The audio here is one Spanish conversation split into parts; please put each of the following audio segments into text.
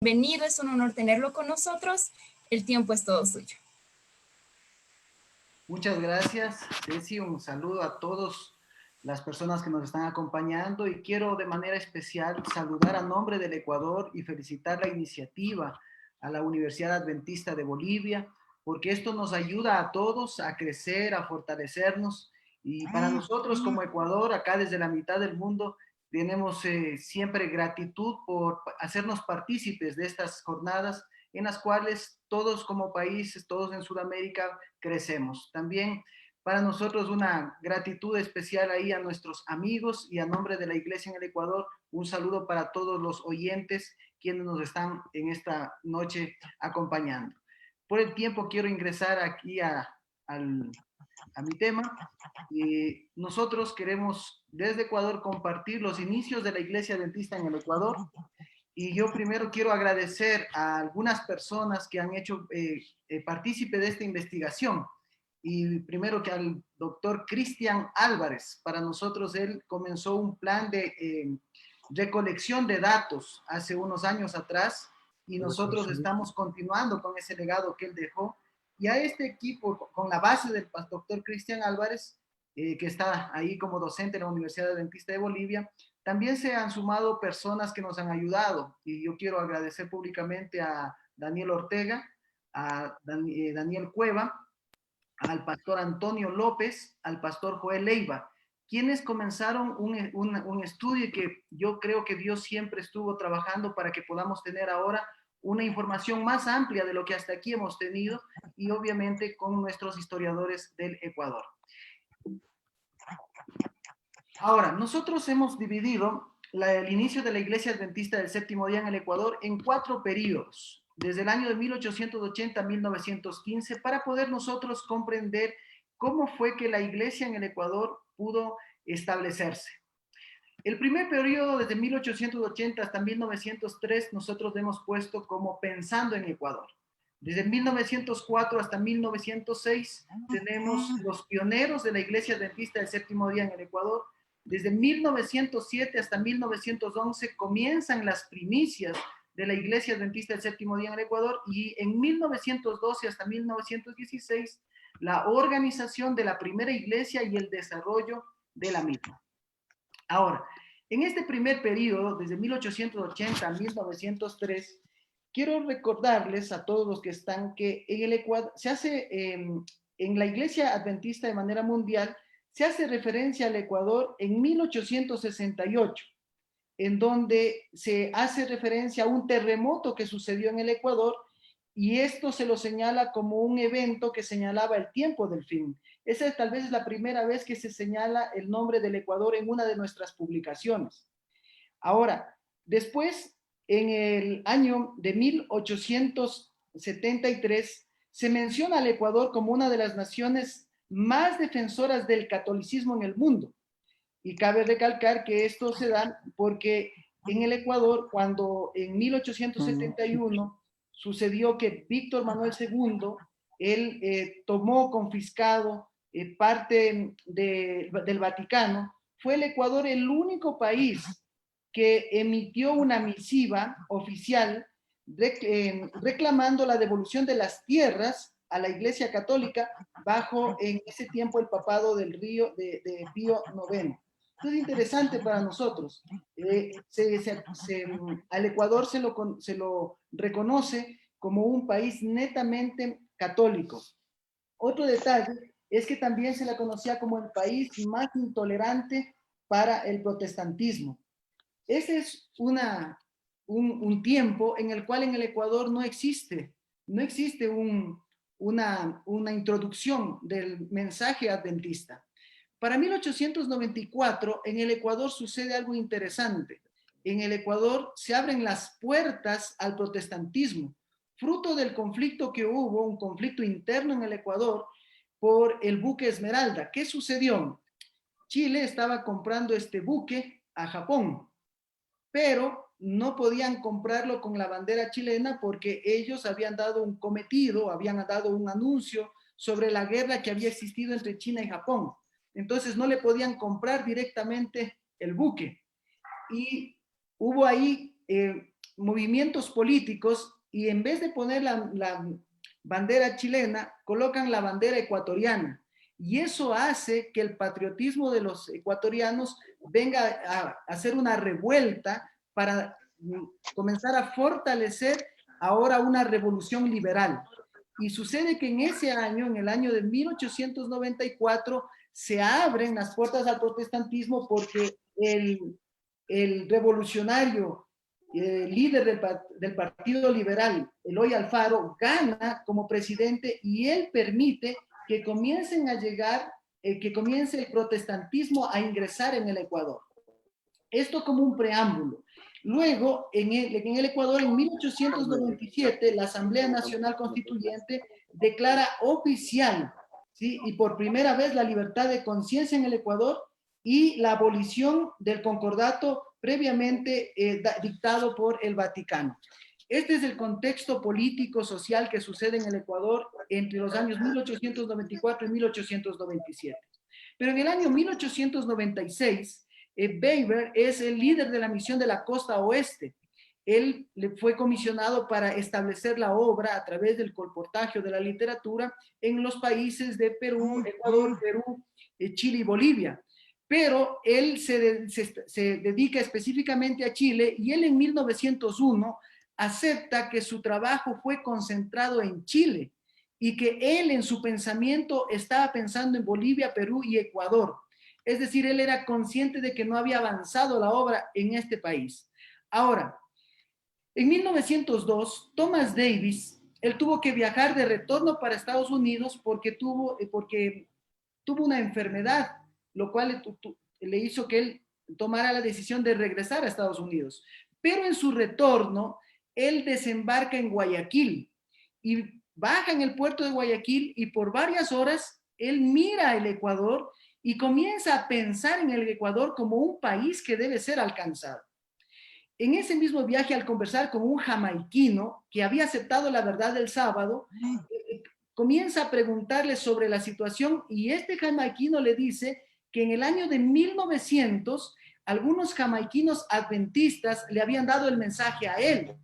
Bienvenido, es un honor tenerlo con nosotros. El tiempo es todo suyo. Muchas gracias, Ceci. Un saludo a todas las personas que nos están acompañando y quiero de manera especial saludar a nombre del Ecuador y felicitar la iniciativa a la Universidad Adventista de Bolivia, porque esto nos ayuda a todos a crecer, a fortalecernos. Y para nosotros como Ecuador, acá desde la mitad del mundo, tenemos siempre gratitud por hacernos partícipes de estas jornadas en las cuales todos como países, todos en Sudamérica, crecemos. También para nosotros una gratitud especial ahí a nuestros amigos y a nombre de la Iglesia en el Ecuador, un saludo para todos los oyentes quienes nos están en esta noche acompañando. Por el tiempo quiero ingresar aquí a mi tema. Nosotros queremos desde Ecuador compartir los inicios de la Iglesia Adventista en el Ecuador. Y yo primero quiero agradecer a algunas personas que han hecho partícipe de esta investigación. Y primero que al doctor Cristian Álvarez. Para nosotros él comenzó un plan de recolección de datos hace unos años atrás y nosotros estamos continuando con ese legado que él dejó. Y a este equipo, con la base del doctor Cristian Álvarez, que está ahí como docente en la Universidad Adventista de Bolivia, también se han sumado personas que nos han ayudado y yo quiero agradecer públicamente a Daniel Ortega, a Daniel Cueva, al pastor Antonio López, al pastor Joel Leiva, quienes comenzaron un estudio que yo creo que Dios siempre estuvo trabajando para que podamos tener ahora una información más amplia de lo que hasta aquí hemos tenido y obviamente con nuestros historiadores del Ecuador. Ahora, nosotros hemos dividido el inicio de la Iglesia Adventista del Séptimo Día en el Ecuador en 4 periodos, desde el año de 1880 a 1915, para poder nosotros comprender cómo fue que la Iglesia en el Ecuador pudo establecerse. El primer periodo, desde 1880 hasta 1903, nosotros hemos puesto como Pensando en Ecuador. Desde 1904 hasta 1906 tenemos los pioneros de la Iglesia Adventista del Séptimo Día en el Ecuador. Desde 1907 hasta 1911 comienzan las primicias de la Iglesia Adventista del Séptimo Día en el Ecuador y en 1912 hasta 1916 la organización de la primera iglesia y el desarrollo de la misma. Ahora, en este primer periodo, desde 1880 a 1903, quiero recordarles a todos los que están que en el Ecuador se hace, en la Iglesia Adventista de manera mundial, se hace referencia al Ecuador en 1868, en donde se hace referencia a un terremoto que sucedió en el Ecuador y esto se lo señala como un evento que señalaba el tiempo del fin. Esa tal vez es la primera vez que se señala el nombre del Ecuador en una de nuestras publicaciones. Ahora, después, en el año de 1873, se menciona al Ecuador como una de las naciones más defensoras del catolicismo en el mundo. Y cabe recalcar que esto se da porque en el Ecuador, cuando en 1871 sucedió que Víctor Manuel II, él tomó confiscado parte del Vaticano, fue el Ecuador el único país que emitió una misiva oficial reclamando la devolución de las tierras a la Iglesia Católica bajo en ese tiempo el papado del Río de Pío IX. Esto es interesante para nosotros. Al Ecuador se lo reconoce como un país netamente católico. Otro detalle es que también se la conocía como el país más intolerante para el protestantismo. Ese es un tiempo en el cual en el Ecuador no existe una introducción del mensaje adventista. Para 1894, en el Ecuador sucede algo interesante. En el Ecuador se abren las puertas al protestantismo, fruto del conflicto que hubo, un conflicto interno en el Ecuador por el buque Esmeralda. ¿Qué sucedió? Chile estaba comprando este buque a Japón, pero no podían comprarlo con la bandera chilena porque ellos habían dado un cometido, habían dado un anuncio sobre la guerra que había existido entre China y Japón. Entonces no le podían comprar directamente el buque. Y hubo ahí movimientos políticos y en vez de poner la bandera chilena, colocan la bandera ecuatoriana. Y eso hace que el patriotismo de los ecuatorianos venga a hacer una revuelta para comenzar a fortalecer ahora una revolución liberal. Y sucede que en ese año, en el año de 1894, se abren las puertas al protestantismo porque el revolucionario líder del Partido Liberal, Eloy Alfaro, gana como presidente y él permite que comiencen a llegar, que comience el protestantismo a ingresar en el Ecuador. Esto como un preámbulo. Luego, en el Ecuador, en 1897, la Asamblea Nacional Constituyente declara oficial, ¿sí? Y por primera vez la libertad de conciencia en el Ecuador y la abolición del concordato previamente dictado por el Vaticano. Este es el contexto político, social que sucede en el Ecuador entre los años 1894 y 1897. Pero en el año 1896, Weber es el líder de la misión de la costa oeste. Él le fue comisionado para establecer la obra a través del colportaje de la literatura en los países de Perú, Ecuador, Perú, Chile y Bolivia. Pero él se dedica específicamente a Chile y él en 1901 acepta que su trabajo fue concentrado en Chile y que él en su pensamiento estaba pensando en Bolivia, Perú y Ecuador. Es decir, él era consciente de que no había avanzado la obra en este país. Ahora, en 1902, Thomas Davis, él tuvo que viajar de retorno para Estados Unidos porque tuvo una enfermedad, lo cual le hizo que él tomara la decisión de regresar a Estados Unidos. Pero en su retorno, él desembarca en Guayaquil y baja en el puerto de Guayaquil y por varias horas él mira el Ecuador y comienza a pensar en el Ecuador como un país que debe ser alcanzado. En ese mismo viaje, al conversar con un jamaiquino que había aceptado la verdad del sábado, comienza a preguntarle sobre la situación y este jamaiquino le dice que en el año de 1900 algunos jamaiquinos adventistas le habían dado el mensaje a él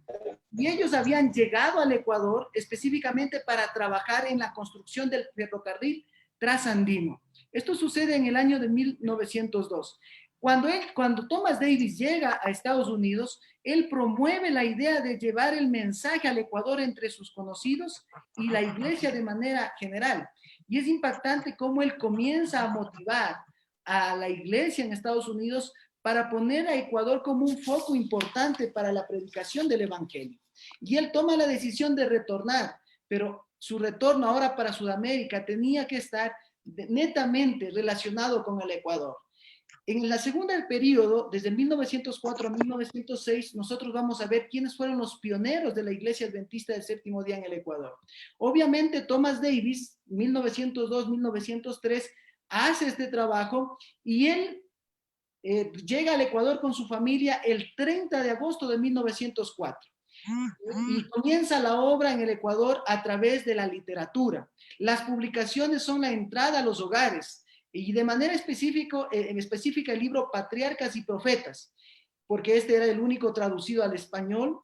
y ellos habían llegado al Ecuador específicamente para trabajar en la construcción del ferrocarril trasandino. Esto sucede en el año de 1902. Cuando Thomas Davis llega a Estados Unidos, él promueve la idea de llevar el mensaje al Ecuador entre sus conocidos y la iglesia de manera general. Y es impactante cómo él comienza a motivar a la iglesia en Estados Unidos para poner a Ecuador como un foco importante para la predicación del evangelio. Y él toma la decisión de retornar, pero su retorno ahora para Sudamérica tenía que estar netamente relacionado con el Ecuador. En la segunda periodo, desde 1904 a 1906, nosotros vamos a ver quiénes fueron los pioneros de la Iglesia Adventista del Séptimo Día en el Ecuador. Obviamente, Thomas Davis, 1902-1903, hace este trabajo y él llega al Ecuador con su familia el 30 de agosto de 1904. Y comienza la obra en el Ecuador a través de la literatura. Las publicaciones son la entrada a los hogares y de manera específica el libro Patriarcas y Profetas, porque este era el único traducido al español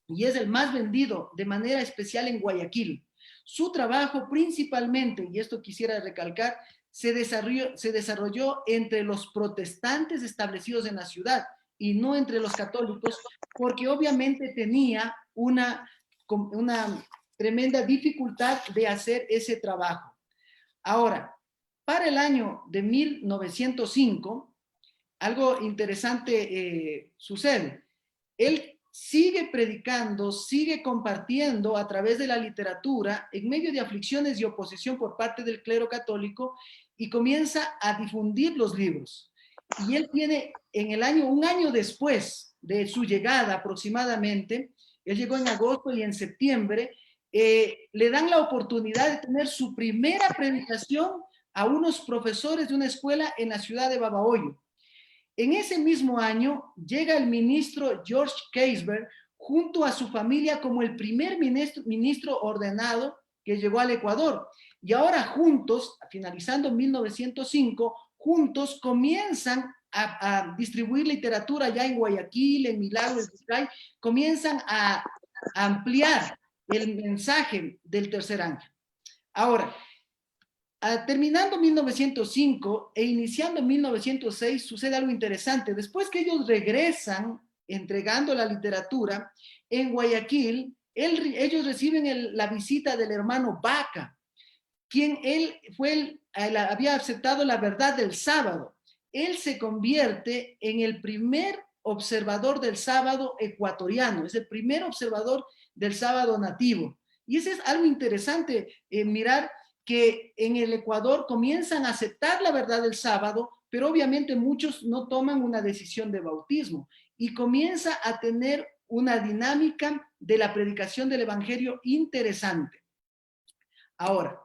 y es el más vendido de manera especial en Guayaquil. Su trabajo principalmente, y esto quisiera recalcar, se desarrolló entre los protestantes establecidos en la ciudad y no entre los católicos, porque obviamente tenía una tremenda dificultad de hacer ese trabajo. Ahora, para el año de 1905, algo interesante sucede. Él sigue predicando, sigue compartiendo a través de la literatura en medio de aflicciones y oposición por parte del clero católico y comienza a difundir los libros. Y él tiene un año después de su llegada aproximadamente, él llegó en agosto y en septiembre, le dan la oportunidad de tener su primera predicación a unos profesores de una escuela en la ciudad de Babahoyo. En ese mismo año llega el ministro George Keisberg junto a su familia como el primer ministro ordenado que llegó al Ecuador. Y ahora juntos, finalizando 1905, juntos comienzan a distribuir literatura ya en Guayaquil, en Milagros, comienzan a ampliar el mensaje del tercer ángel. Ahora, terminando 1905 e iniciando 1906, sucede algo interesante. Después que ellos regresan entregando la literatura, en Guayaquil, ellos reciben la visita del hermano Baca, quien había aceptado la verdad del sábado. Él se convierte en el primer observador del sábado ecuatoriano, es el primer observador del sábado nativo. Y eso es algo interesante, mirar que en el Ecuador comienzan a aceptar la verdad del sábado, pero obviamente muchos no toman una decisión de bautismo y comienza a tener una dinámica de la predicación del evangelio interesante. Ahora,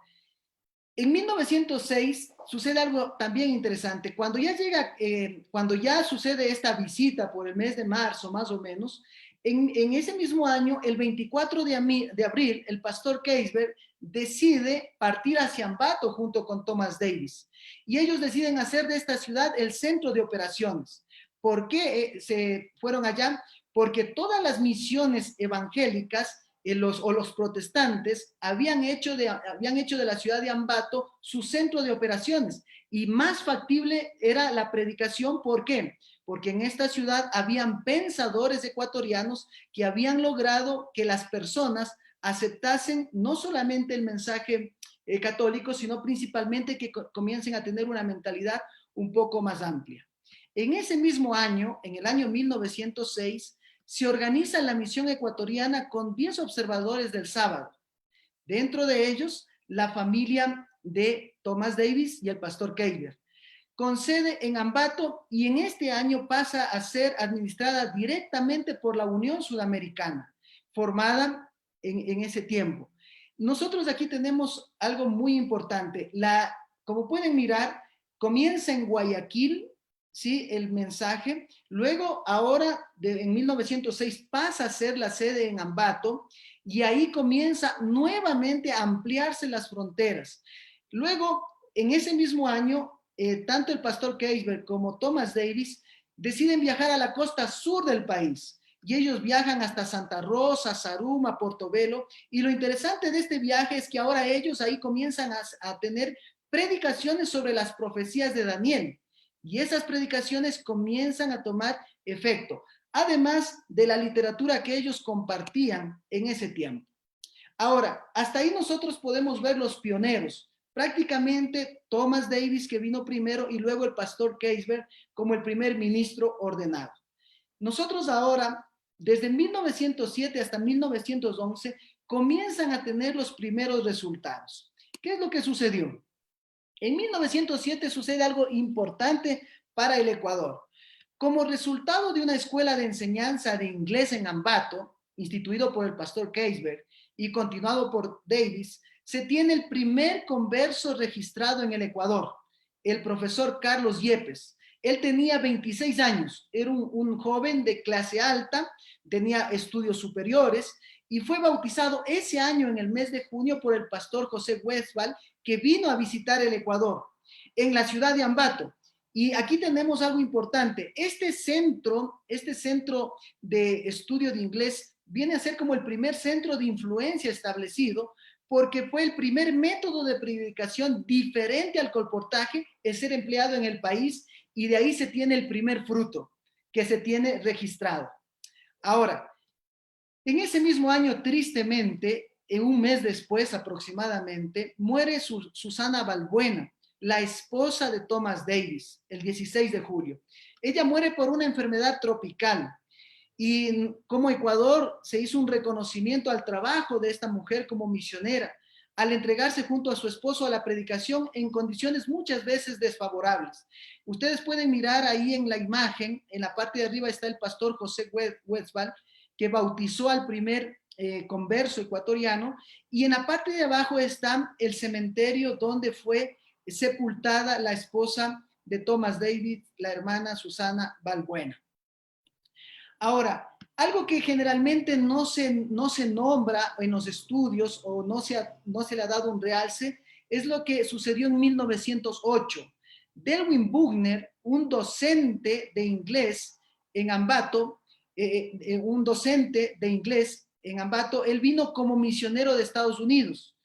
en 1906 sucede algo también interesante. Cuando ya sucede esta visita por el mes de marzo, más o menos, en ese mismo año, el 24 de abril, el pastor Keisberg decide partir hacia Ambato junto con Thomas Davis. Y ellos deciden hacer de esta ciudad el centro de operaciones. ¿Por qué se fueron allá? Porque todas las misiones evangélicas los protestantes habían hecho de la ciudad de Ambato su centro de operaciones y más factible era la predicación. ¿Por qué? Porque en esta ciudad habían pensadores ecuatorianos que habían logrado que las personas aceptasen no solamente el mensaje católico, sino principalmente que comiencen a tener una mentalidad un poco más amplia. En ese mismo año, en el año 1906, se organiza la misión ecuatoriana con 10 observadores del sábado. Dentro de ellos, la familia de Thomas Davis y el pastor Keisberg. Con sede en Ambato y en este año pasa a ser administrada directamente por la Unión Sudamericana, formada en ese tiempo. Nosotros aquí tenemos algo muy importante. Como pueden mirar, comienza en Guayaquil, ¿sí? El mensaje. Luego, ahora, en 1906, pasa a ser la sede en Ambato y ahí comienza nuevamente a ampliarse las fronteras. Luego, en ese mismo año, tanto el pastor Keisberg como Thomas Davis deciden viajar a la costa sur del país y ellos viajan hasta Santa Rosa, Zaruma, Portobelo, y lo interesante de este viaje es que ahora ellos ahí comienzan a tener predicaciones sobre las profecías de Daniel. Y esas predicaciones comienzan a tomar efecto, además de la literatura que ellos compartían en ese tiempo. Ahora, hasta ahí nosotros podemos ver los pioneros. Prácticamente Thomas Davis, que vino primero, y luego el pastor Keisberg como el primer ministro ordenado. Nosotros ahora, desde 1907 hasta 1911, comienzan a tener los primeros resultados. ¿Qué es lo que sucedió? En 1907 sucede algo importante para el Ecuador. Como resultado de una escuela de enseñanza de inglés en Ambato, instituido por el pastor Keisberg y continuado por Davis, se tiene el primer converso registrado en el Ecuador, el profesor Carlos Yepes. Él tenía 26 años, era un joven de clase alta, tenía estudios superiores y fue bautizado ese año en el mes de junio por el pastor José Westphal, que vino a visitar el Ecuador en la ciudad de Ambato. Y aquí tenemos algo importante. Este centro de estudio de inglés viene a ser como el primer centro de influencia establecido porque fue el primer método de predicación diferente al colportaje en ser empleado en el país y de ahí se tiene el primer fruto que se tiene registrado. Ahora, en ese mismo año, tristemente, en un mes después aproximadamente, muere Susana Balbuena, la esposa de Thomas Davis, el 16 de julio. Ella muere por una enfermedad tropical y como Ecuador se hizo un reconocimiento al trabajo de esta mujer como misionera al entregarse junto a su esposo a la predicación en condiciones muchas veces desfavorables. Ustedes pueden mirar ahí en la imagen, en la parte de arriba está el pastor José Westphal, que bautizó al primer converso ecuatoriano, y en la parte de abajo está el cementerio donde fue sepultada la esposa de Thomas Davis, la hermana Susana Balbuena. Ahora, algo que generalmente no se nombra en los estudios o no se le ha dado un realce es lo que sucedió en 1908. Delwyn Buckner un docente de inglés en Ambato, él vino como misionero de Estados Unidos.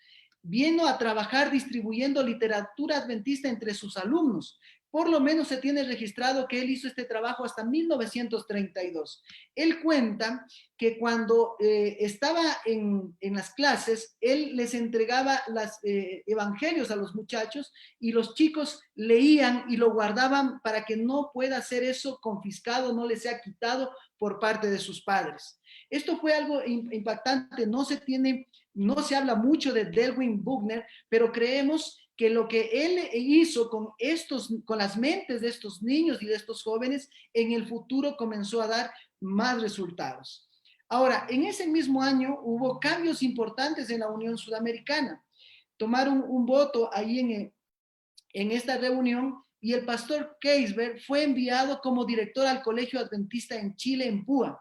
Vino a trabajar distribuyendo literatura adventista entre sus alumnos. Por lo menos se tiene registrado que él hizo este trabajo hasta 1932. Él cuenta que cuando estaba en las clases, él les entregaba los evangelios a los muchachos y los chicos leían y lo guardaban para que no pueda ser eso confiscado, no les sea quitado por parte de sus padres. Esto fue algo impactante, no se habla mucho de Delwyn Buckner, pero creemos que lo que él hizo con las mentes de estos niños y de estos jóvenes, en el futuro comenzó a dar más resultados. Ahora, en ese mismo año hubo cambios importantes en la Unión Sudamericana. Tomaron un voto ahí en esta reunión y el pastor Keisberg fue enviado como director al Colegio Adventista en Chile, en Púa.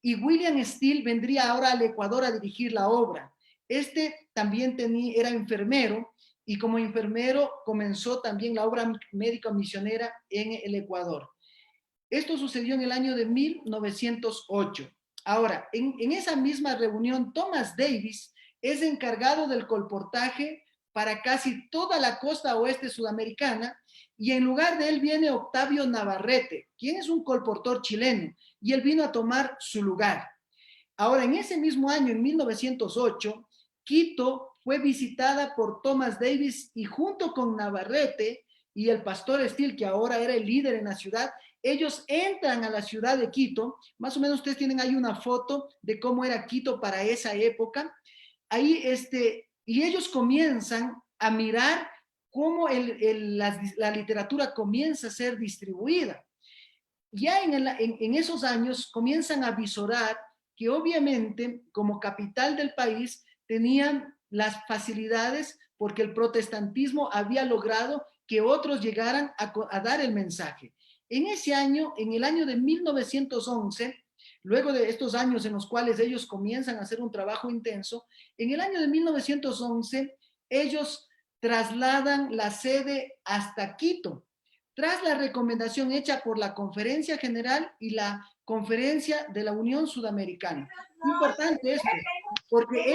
Y William Steele vendría ahora al Ecuador a dirigir la obra. Este también era enfermero y como enfermero comenzó también la obra médica misionera en el Ecuador. Esto sucedió en el año de 1908. Ahora, en esa misma reunión, Thomas Davis es encargado del colportaje para casi toda la costa oeste sudamericana y en lugar de él viene Octavio Navarrete, quien es un colportor chileno, y él vino a tomar su lugar. Ahora, en ese mismo año, en 1908, Quito fue visitada por Thomas Davis y junto con Navarrete y el pastor Steele, que ahora era el líder en la ciudad, ellos entran a la ciudad de Quito. Más o menos ustedes tienen ahí una foto de cómo era Quito para esa época. Ahí, y ellos comienzan a mirar cómo la literatura comienza a ser distribuida. Ya en esos años comienzan a visorar que obviamente como capital del país tenían las facilidades porque el protestantismo había logrado que otros llegaran a dar el mensaje. En ese año, en el año de 1911, luego de estos años en los cuales ellos comienzan a hacer un trabajo intenso, en el año de 1911 ellos trasladan la sede hasta Quito, tras la recomendación hecha por la Conferencia General y la Conferencia de la Unión Sudamericana. Importante esto, porque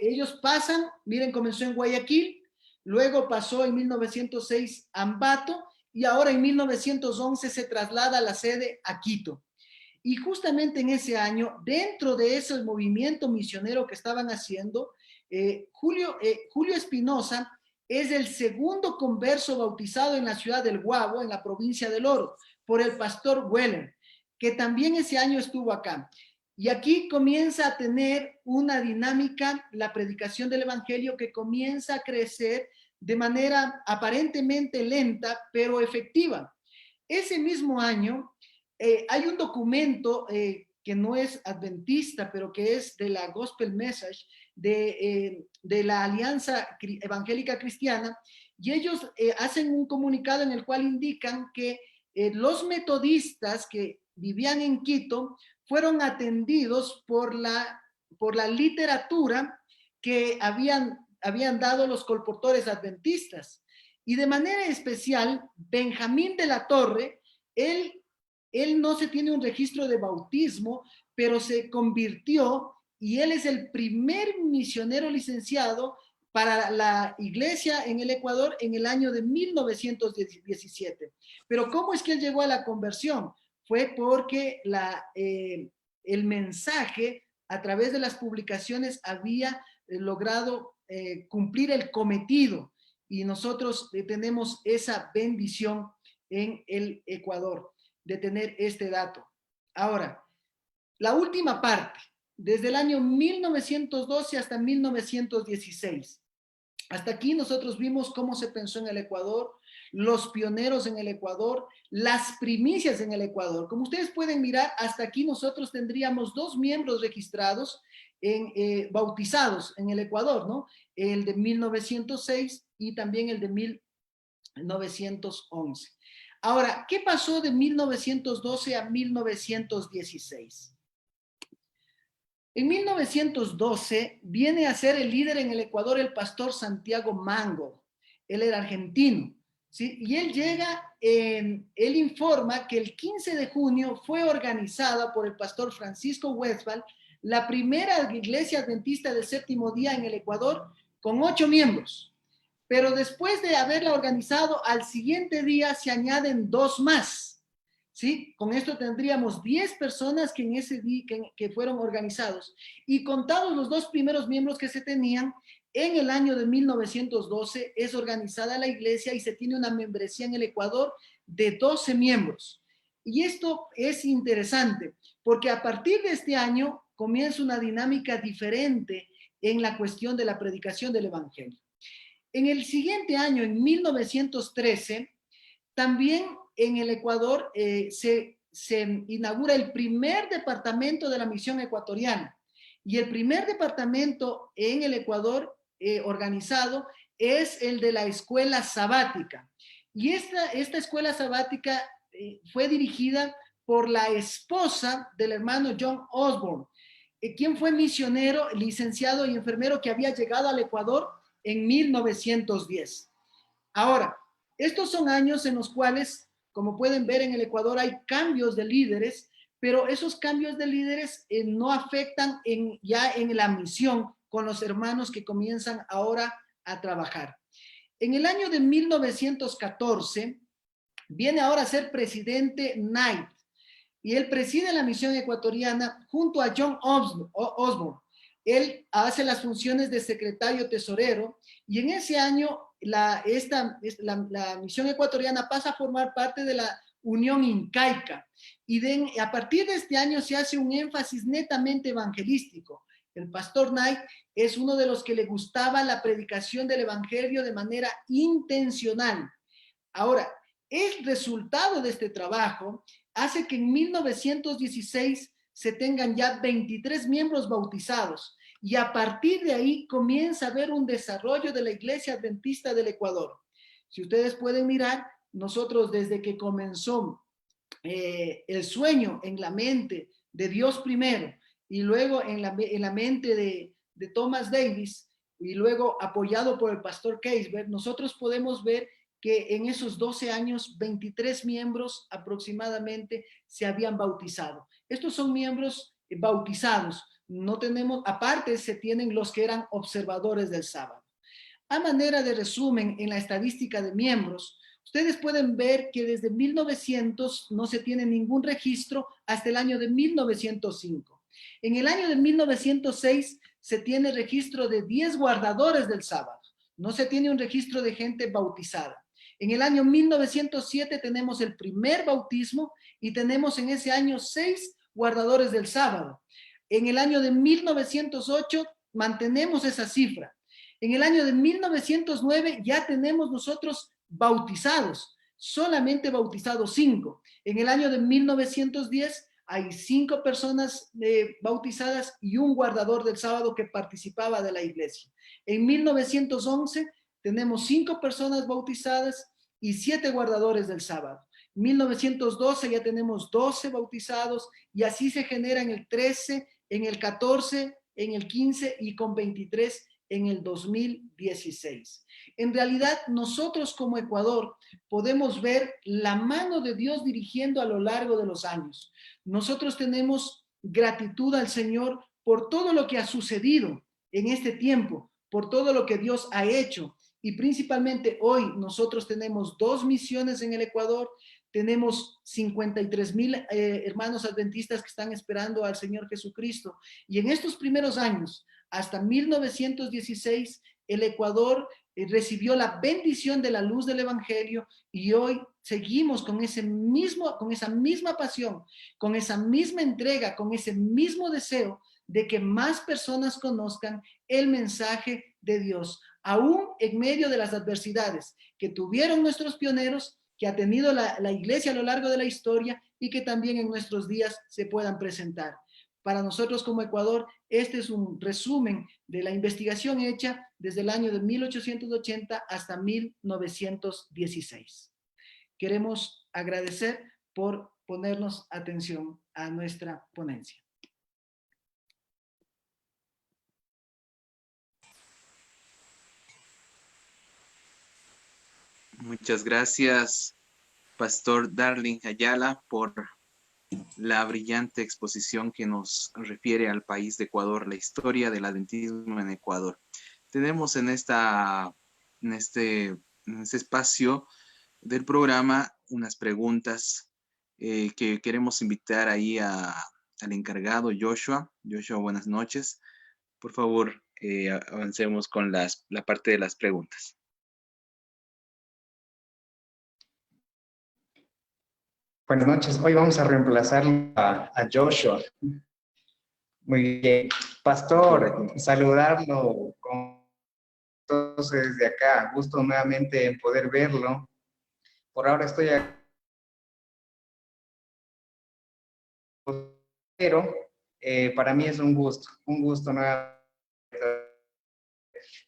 ellos pasan, miren, comenzó en Guayaquil, luego pasó en 1906 a Ambato y ahora en 1911 se traslada la sede a Quito. Y justamente en ese año, dentro de ese movimiento misionero que estaban haciendo, Julio Espinosa es el segundo converso bautizado en la ciudad del Guabo, en la provincia del Oro, por el pastor Weller, que también ese año estuvo acá. Y aquí comienza a tener una dinámica, la predicación del evangelio, que comienza a crecer de manera aparentemente lenta, pero efectiva. Ese mismo año hay un documento que no es adventista, pero que es de la Gospel Message, de la Alianza Evangélica Cristiana, y ellos hacen un comunicado en el cual indican que los metodistas que vivían en Quito fueron atendidos por la literatura que habían dado los colportores adventistas. Y de manera especial, Benjamín de la Torre, él no se tiene un registro de bautismo, pero se convirtió y él es el primer misionero licenciado para la iglesia en el Ecuador en el año de 1917. Pero ¿cómo es que él llegó a la conversión? Fue porque el mensaje a través de las publicaciones había logrado cumplir el cometido y nosotros tenemos esa bendición en el Ecuador de tener este dato. Ahora, la última parte, desde el año 1912 hasta 1916. Hasta aquí nosotros vimos cómo se pensó en el Ecuador, los pioneros en el Ecuador, las primicias en el Ecuador. Como ustedes pueden mirar, hasta aquí nosotros tendríamos 2 miembros registrados, bautizados en el Ecuador, ¿no? El de 1906 y también el de 1911. Ahora, ¿qué pasó de 1912 a 1916? En 1912 viene a ser el líder en el Ecuador el pastor Santiago Mango. Él era argentino. ¿sí? Y él llega, él informa que el 15 de junio fue organizada por el pastor Francisco Westphal la primera iglesia adventista del séptimo día en el Ecuador con 8 miembros. Pero después de haberla organizado, al siguiente día se añaden 2 más. ¿Sí? Con esto tendríamos 10 personas que en ese día que fueron organizados. Y contados los 2 primeros miembros que se tenían, en el año de 1912 es organizada la iglesia y se tiene una membresía en el Ecuador de 12 miembros. Y esto es interesante porque a partir de este año comienza una dinámica diferente en la cuestión de la predicación del evangelio. En el siguiente año, en 1913, también en el Ecuador se inaugura el primer departamento de la misión ecuatoriana. Y el primer departamento en el Ecuador organizado es el de la escuela sabática. Y esta escuela sabática fue dirigida por la esposa del hermano John Osborne, quien fue misionero, licenciado y enfermero que había llegado al Ecuador en 1910. Ahora, estos son años en los cuales, como pueden ver en el Ecuador, hay cambios de líderes, pero esos cambios de líderes no afectan ya en la misión con los hermanos que comienzan ahora a trabajar. En el año de 1914, viene ahora a ser presidente Knight, y él preside la misión ecuatoriana junto a John Osborne. Él hace las funciones de secretario tesorero y en ese año la misión ecuatoriana pasa a formar parte de la Unión Incaica y a partir de este año se hace un énfasis netamente evangelístico. El pastor Knight es uno de los que le gustaba la predicación del evangelio de manera intencional. Ahora, el resultado de este trabajo hace que en 1916 se tengan ya 23 miembros bautizados y a partir de ahí comienza a haber un desarrollo de la Iglesia Adventista del Ecuador. Si ustedes pueden mirar, nosotros desde que comenzó el sueño en la mente de Dios primero y luego en la mente de Thomas Davis y luego apoyado por el pastor Keisberg, nosotros podemos ver que en esos 12 años 23 miembros aproximadamente se habían bautizado. Estos son miembros bautizados. No tenemos, aparte se tienen los que eran observadores del sábado. A manera de resumen, en la estadística de miembros, ustedes pueden ver que desde 1900 no se tiene ningún registro hasta el año de 1905. En el año de 1906 se tiene registro de 10 guardadores del sábado. No se tiene un registro de gente bautizada. En el año 1907 tenemos el primer bautismo y tenemos en ese año 6 guardadores del sábado. En el año de 1908 mantenemos esa cifra. En el año de 1909 ya tenemos nosotros bautizados, solamente bautizados 5. En el año de 1910 hay 5 personas bautizadas y un guardador del sábado que participaba de la iglesia. En 1911 tenemos 5 personas bautizadas y 7 guardadores del sábado. En 1912 ya tenemos 12 bautizados y así se genera en el 13, en el 14, en el 15 y con 23 en el 2016. En realidad, nosotros como Ecuador podemos ver la mano de Dios dirigiendo a lo largo de los años. Nosotros tenemos gratitud al Señor por todo lo que ha sucedido en este tiempo, por todo lo que Dios ha hecho. Y principalmente hoy nosotros tenemos 2 misiones en el Ecuador, tenemos 53,000 hermanos adventistas que están esperando al Señor Jesucristo. Y en estos primeros años, hasta 1916, el Ecuador recibió la bendición de la luz del Evangelio y hoy seguimos con esa misma pasión, con esa misma entrega, con ese mismo deseo de que más personas conozcan el mensaje de Dios, aún en medio de las adversidades que tuvieron nuestros pioneros, que ha tenido la iglesia a lo largo de la historia y que también en nuestros días se puedan presentar. Para nosotros como Ecuador, este es un resumen de la investigación hecha desde el año de 1880 hasta 1916. Queremos agradecer por ponernos atención a nuestra ponencia. Muy Muchas gracias, Pastor Darling Ayala, por la brillante exposición que nos refiere al país de Ecuador, la historia del adventismo en Ecuador. Tenemos en este espacio del programa unas preguntas que queremos invitar ahí al encargado Joshua. Joshua, buenas noches. Por favor, avancemos con la parte de las preguntas. Buenas noches. Hoy vamos a reemplazar a Joshua. Muy bien. Pastor, saludarlo con todos desde acá. Gusto nuevamente en poder verlo. Por ahora estoy aquí, pero para mí es un gusto nuevamente.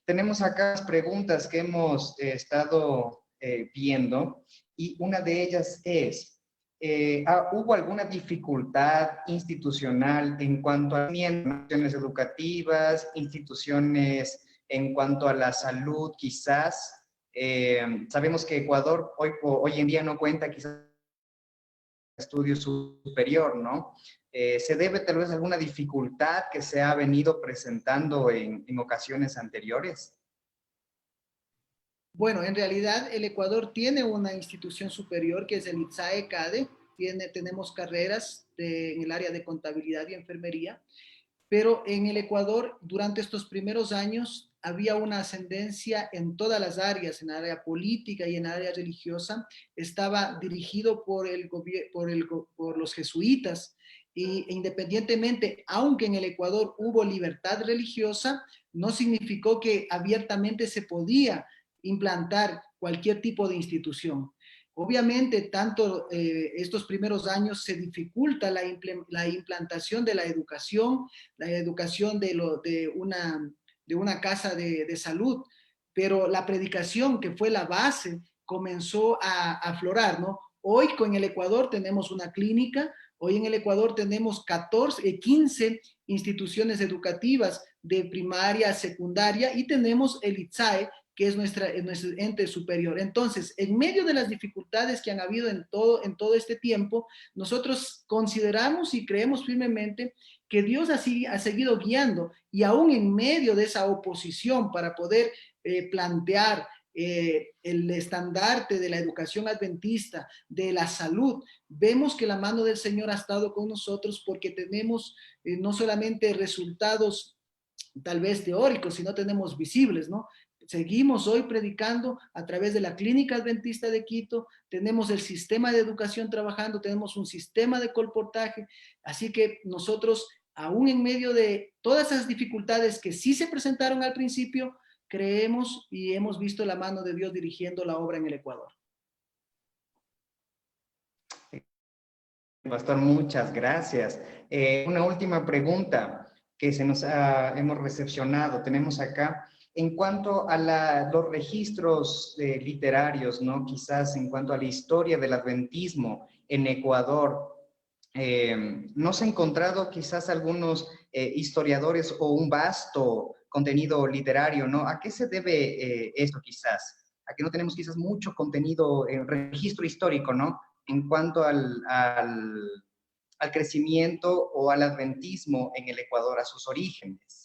Tenemos acá las preguntas que hemos estado viendo y una de ellas es, ¿hubo alguna dificultad institucional en cuanto a instituciones educativas, instituciones en cuanto a la salud quizás? Sabemos que Ecuador hoy en día no cuenta quizás estudio superior, ¿no? ¿Se debe tal vez a alguna dificultad que se ha venido presentando en ocasiones anteriores? Bueno, en realidad el Ecuador tiene una institución superior que es el ITSAE-CADE. Tenemos carreras en el área de contabilidad y enfermería, pero en el Ecuador durante estos primeros años había una ascendencia en todas las áreas, en el área política y en el área religiosa. Estaba dirigido por los jesuitas e independientemente, aunque en el Ecuador hubo libertad religiosa, no significó que abiertamente se podía implantar cualquier tipo de institución. Obviamente, tanto estos primeros años se dificulta la implantación de la educación de una casa de salud, pero la predicación, que fue la base, comenzó a aflorar, ¿no? Hoy con el Ecuador tenemos una clínica, hoy en el Ecuador tenemos 15 instituciones educativas de primaria, secundaria, y tenemos el ITSAE, que es nuestro ente superior. Entonces, en medio de las dificultades que han habido en todo este tiempo, nosotros consideramos y creemos firmemente que Dios ha seguido guiando, y aún en medio de esa oposición para poder plantear el estandarte de la educación adventista, de la salud, vemos que la mano del Señor ha estado con nosotros, porque tenemos no solamente resultados tal vez teóricos, sino tenemos visibles, ¿no? Seguimos hoy predicando a través de la Clínica Adventista de Quito, tenemos el sistema de educación trabajando, tenemos un sistema de colportaje, así que nosotros, aún en medio de todas esas dificultades que sí se presentaron al principio, creemos y hemos visto la mano de Dios dirigiendo la obra en el Ecuador. Pastor, muchas gracias. Una última pregunta que hemos recepcionado, tenemos acá, en cuanto a los registros literarios, ¿no? Quizás en cuanto a la historia del adventismo en Ecuador, ¿no se ha encontrado quizás algunos historiadores o un vasto contenido literario, ¿no? ¿A qué se debe esto quizás? A que no tenemos quizás mucho contenido en registro histórico, ¿no? En cuanto al crecimiento o al adventismo en el Ecuador, a sus orígenes.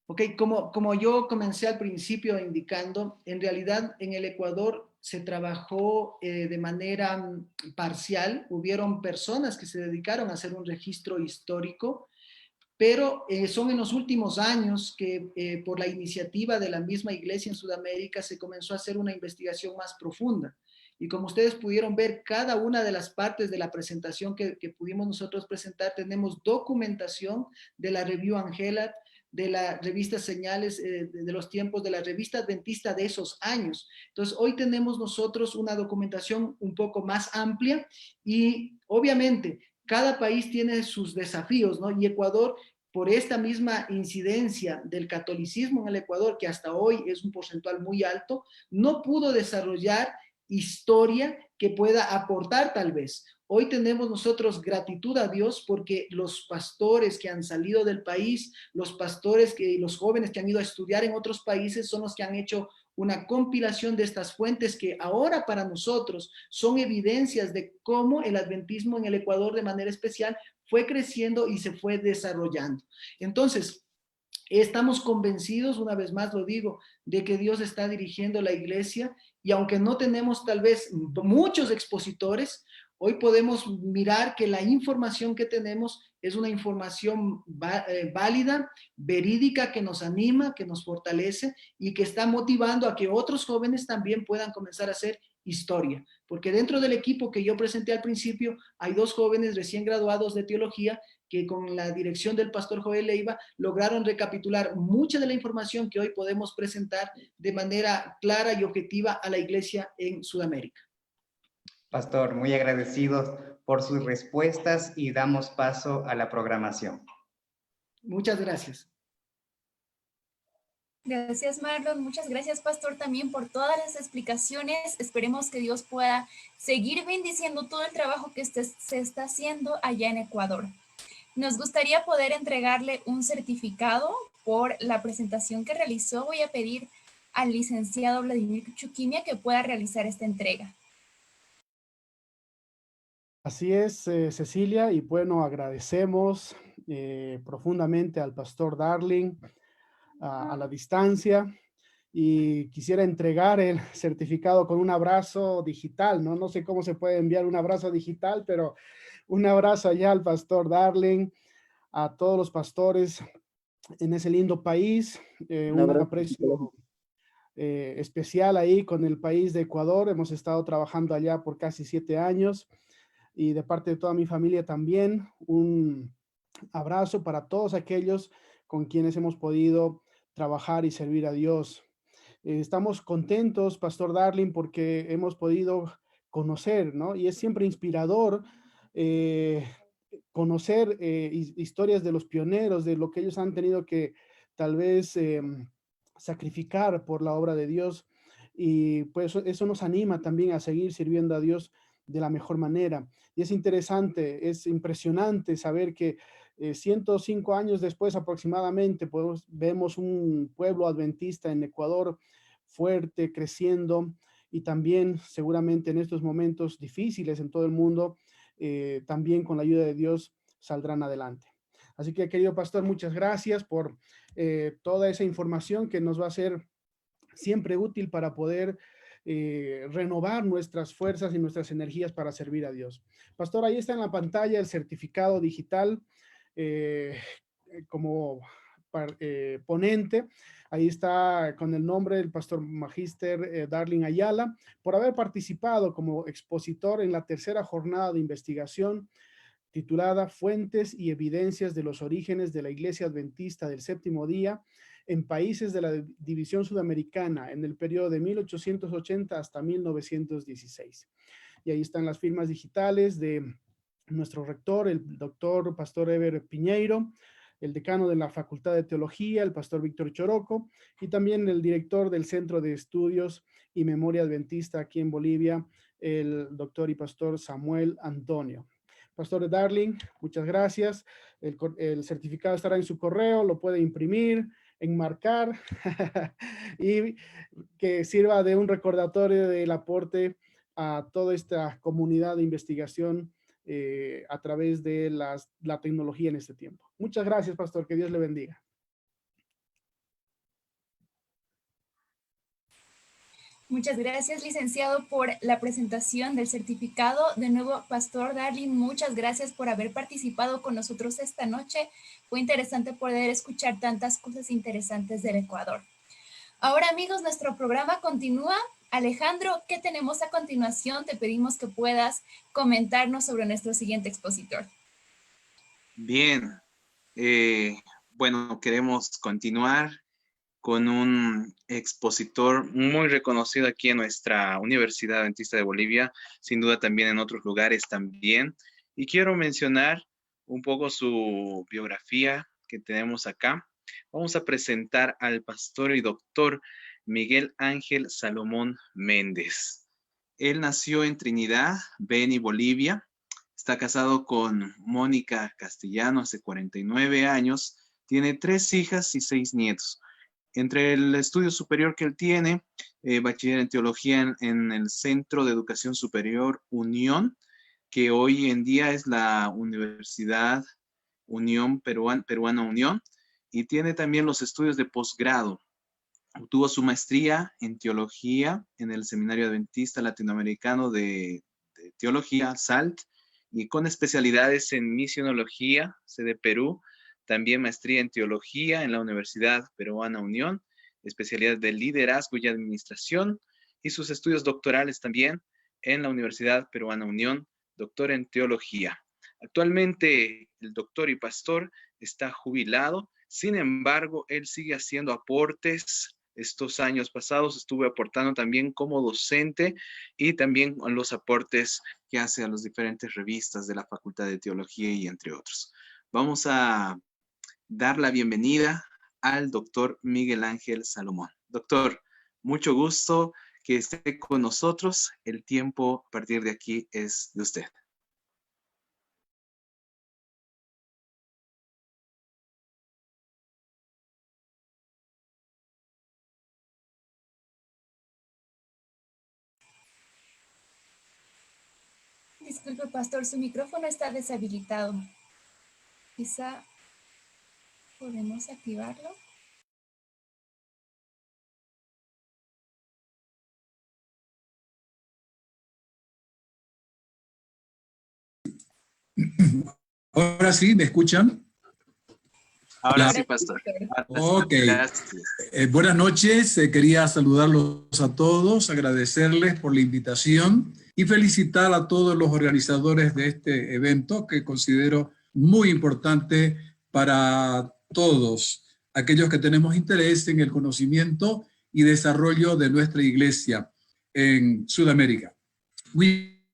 Ok, como yo comencé al principio indicando, en realidad en el Ecuador se trabajó de manera parcial. Hubieron personas que se dedicaron a hacer un registro histórico, pero son en los últimos años que por la iniciativa de la misma iglesia en Sudamérica se comenzó a hacer una investigación más profunda. Y como ustedes pudieron ver, cada una de las partes de la presentación que pudimos nosotros presentar, tenemos documentación de la Review Angela, de la revista Señales de los tiempos, de la revista adventista de esos años. Entonces, hoy tenemos nosotros una documentación un poco más amplia, y obviamente cada país tiene sus desafíos, ¿no? Y Ecuador, por esta misma incidencia del catolicismo en el Ecuador, que hasta hoy es un porcentual muy alto, no pudo desarrollar historia que pueda aportar tal vez. Hoy tenemos nosotros gratitud a Dios porque los pastores que han salido del país, los pastores y los jóvenes que han ido a estudiar en otros países son los que han hecho una compilación de estas fuentes que ahora para nosotros son evidencias de cómo el adventismo en el Ecuador de manera especial fue creciendo y se fue desarrollando. Entonces, estamos convencidos, una vez más lo digo, de que Dios está dirigiendo la iglesia y aunque no tenemos tal vez muchos expositores, hoy podemos mirar que la información que tenemos es una información válida, verídica, que nos anima, que nos fortalece y que está motivando a que otros jóvenes también puedan comenzar a hacer historia. Porque dentro del equipo que yo presenté al principio, hay 2 jóvenes recién graduados de teología que con la dirección del pastor Joel Leiva lograron recapitular mucha de la información que hoy podemos presentar de manera clara y objetiva a la iglesia en Sudamérica. Pastor, muy agradecidos por sus respuestas y damos paso a la programación. Muchas gracias. Gracias, Marlon. Muchas gracias, pastor, también por todas las explicaciones. Esperemos que Dios pueda seguir bendiciendo todo el trabajo que se está haciendo allá en Ecuador. Nos gustaría poder entregarle un certificado por la presentación que realizó. Voy a pedir al licenciado Vladimir Chuquimia que pueda realizar esta entrega. Así es, Cecilia, y bueno, agradecemos profundamente al pastor Darling a la distancia, y quisiera entregar el certificado con un abrazo digital, ¿no? No sé cómo se puede enviar un abrazo digital, pero un abrazo allá al pastor Darling, a todos los pastores en ese lindo país, un aprecio especial ahí con el país de Ecuador. Hemos estado trabajando allá por casi 7 años y de parte de toda mi familia también un abrazo para todos aquellos con quienes hemos podido trabajar y servir a Dios. Estamos contentos, Pastor Darling, porque hemos podido conocer, ¿no? Y es siempre inspirador conocer historias de los pioneros, de lo que ellos han tenido que tal vez sacrificar por la obra de Dios. Y pues eso nos anima también a seguir sirviendo a Dios de la mejor manera. Y es interesante, es impresionante saber que 105 años después aproximadamente, pues, vemos un pueblo adventista en Ecuador fuerte, creciendo, y también seguramente en estos momentos difíciles en todo el mundo, también con la ayuda de Dios saldrán adelante. Así que, querido pastor, muchas gracias por toda esa información que nos va a ser siempre útil para poder renovar nuestras fuerzas y nuestras energías para servir a Dios. Pastor, ahí está en la pantalla el certificado digital como ponente. Ahí está con el nombre del pastor Magíster Darling Ayala, por haber participado como expositor en la 3ª jornada de investigación titulada Fuentes y Evidencias de los Orígenes de la Iglesia Adventista del Séptimo Día en países de la División Sudamericana en el periodo de 1880 hasta 1916. Y ahí están las firmas digitales de nuestro rector, el doctor Pastor Eber Piñeiro, el decano de la Facultad de Teología, el pastor Víctor Choroco, y también el director del Centro de Estudios y Memoria Adventista aquí en Bolivia, el doctor y pastor Samuel Antonio. Pastor Darling, muchas gracias. El certificado estará en su correo, lo puede imprimir, enmarcar y que sirva de un recordatorio del aporte a toda esta comunidad de investigación a través de la tecnología en este tiempo. Muchas gracias, pastor. Que Dios le bendiga. Muchas gracias, licenciado, por la presentación del certificado. De nuevo, pastor Darling, muchas gracias por haber participado con nosotros esta noche. Fue interesante poder escuchar tantas cosas interesantes del Ecuador. Ahora, amigos, nuestro programa continúa. Alejandro, ¿qué tenemos a continuación? Te pedimos que puedas comentarnos sobre nuestro siguiente expositor. Bien, bueno, queremos continuar con un expositor muy reconocido aquí en nuestra Universidad Adventista de Bolivia, sin duda también en otros lugares también. Y quiero mencionar un poco su biografía que tenemos acá. Vamos a presentar al pastor y doctor Miguel Ángel Salomón Méndez. Él nació en Trinidad, Beni, Bolivia. Está casado con Mónica Castellano hace 49 años. Tiene 3 hijas y 6 nietos. Entre el estudio superior que él tiene, bachiller en teología en el Centro de Educación Superior Unión, que hoy en día es la Universidad Unión Peruana Unión, y tiene también los estudios de posgrado. Obtuvo su maestría en teología en el Seminario Adventista Latinoamericano de Teología, SALT, y con especialidades en misionología, sede Perú, también maestría en teología en la Universidad Peruana Unión, especialidad de liderazgo y administración, y sus estudios doctorales también en la Universidad Peruana Unión, doctor en teología. Actualmente el doctor y pastor está jubilado, sin embargo, él sigue haciendo aportes. Estos años pasados estuve aportando también como docente y también los aportes que hace a las diferentes revistas de la Facultad de Teología y entre otros. Vamos a dar la bienvenida al doctor Miguel Ángel Salomón. Doctor, mucho gusto que esté con nosotros. El tiempo a partir de aquí es de usted. Disculpe, pastor, su micrófono está deshabilitado. Quizá podemos activarlo. Ahora sí, ¿me escuchan? Ahora sí, pastor. Ok. Gracias. Buenas noches, quería saludarlos a todos, agradecerles por la invitación y felicitar a todos los organizadores de este evento que considero muy importante para todos aquellos que tenemos interés en el conocimiento y desarrollo de nuestra iglesia en Sudamérica. Muy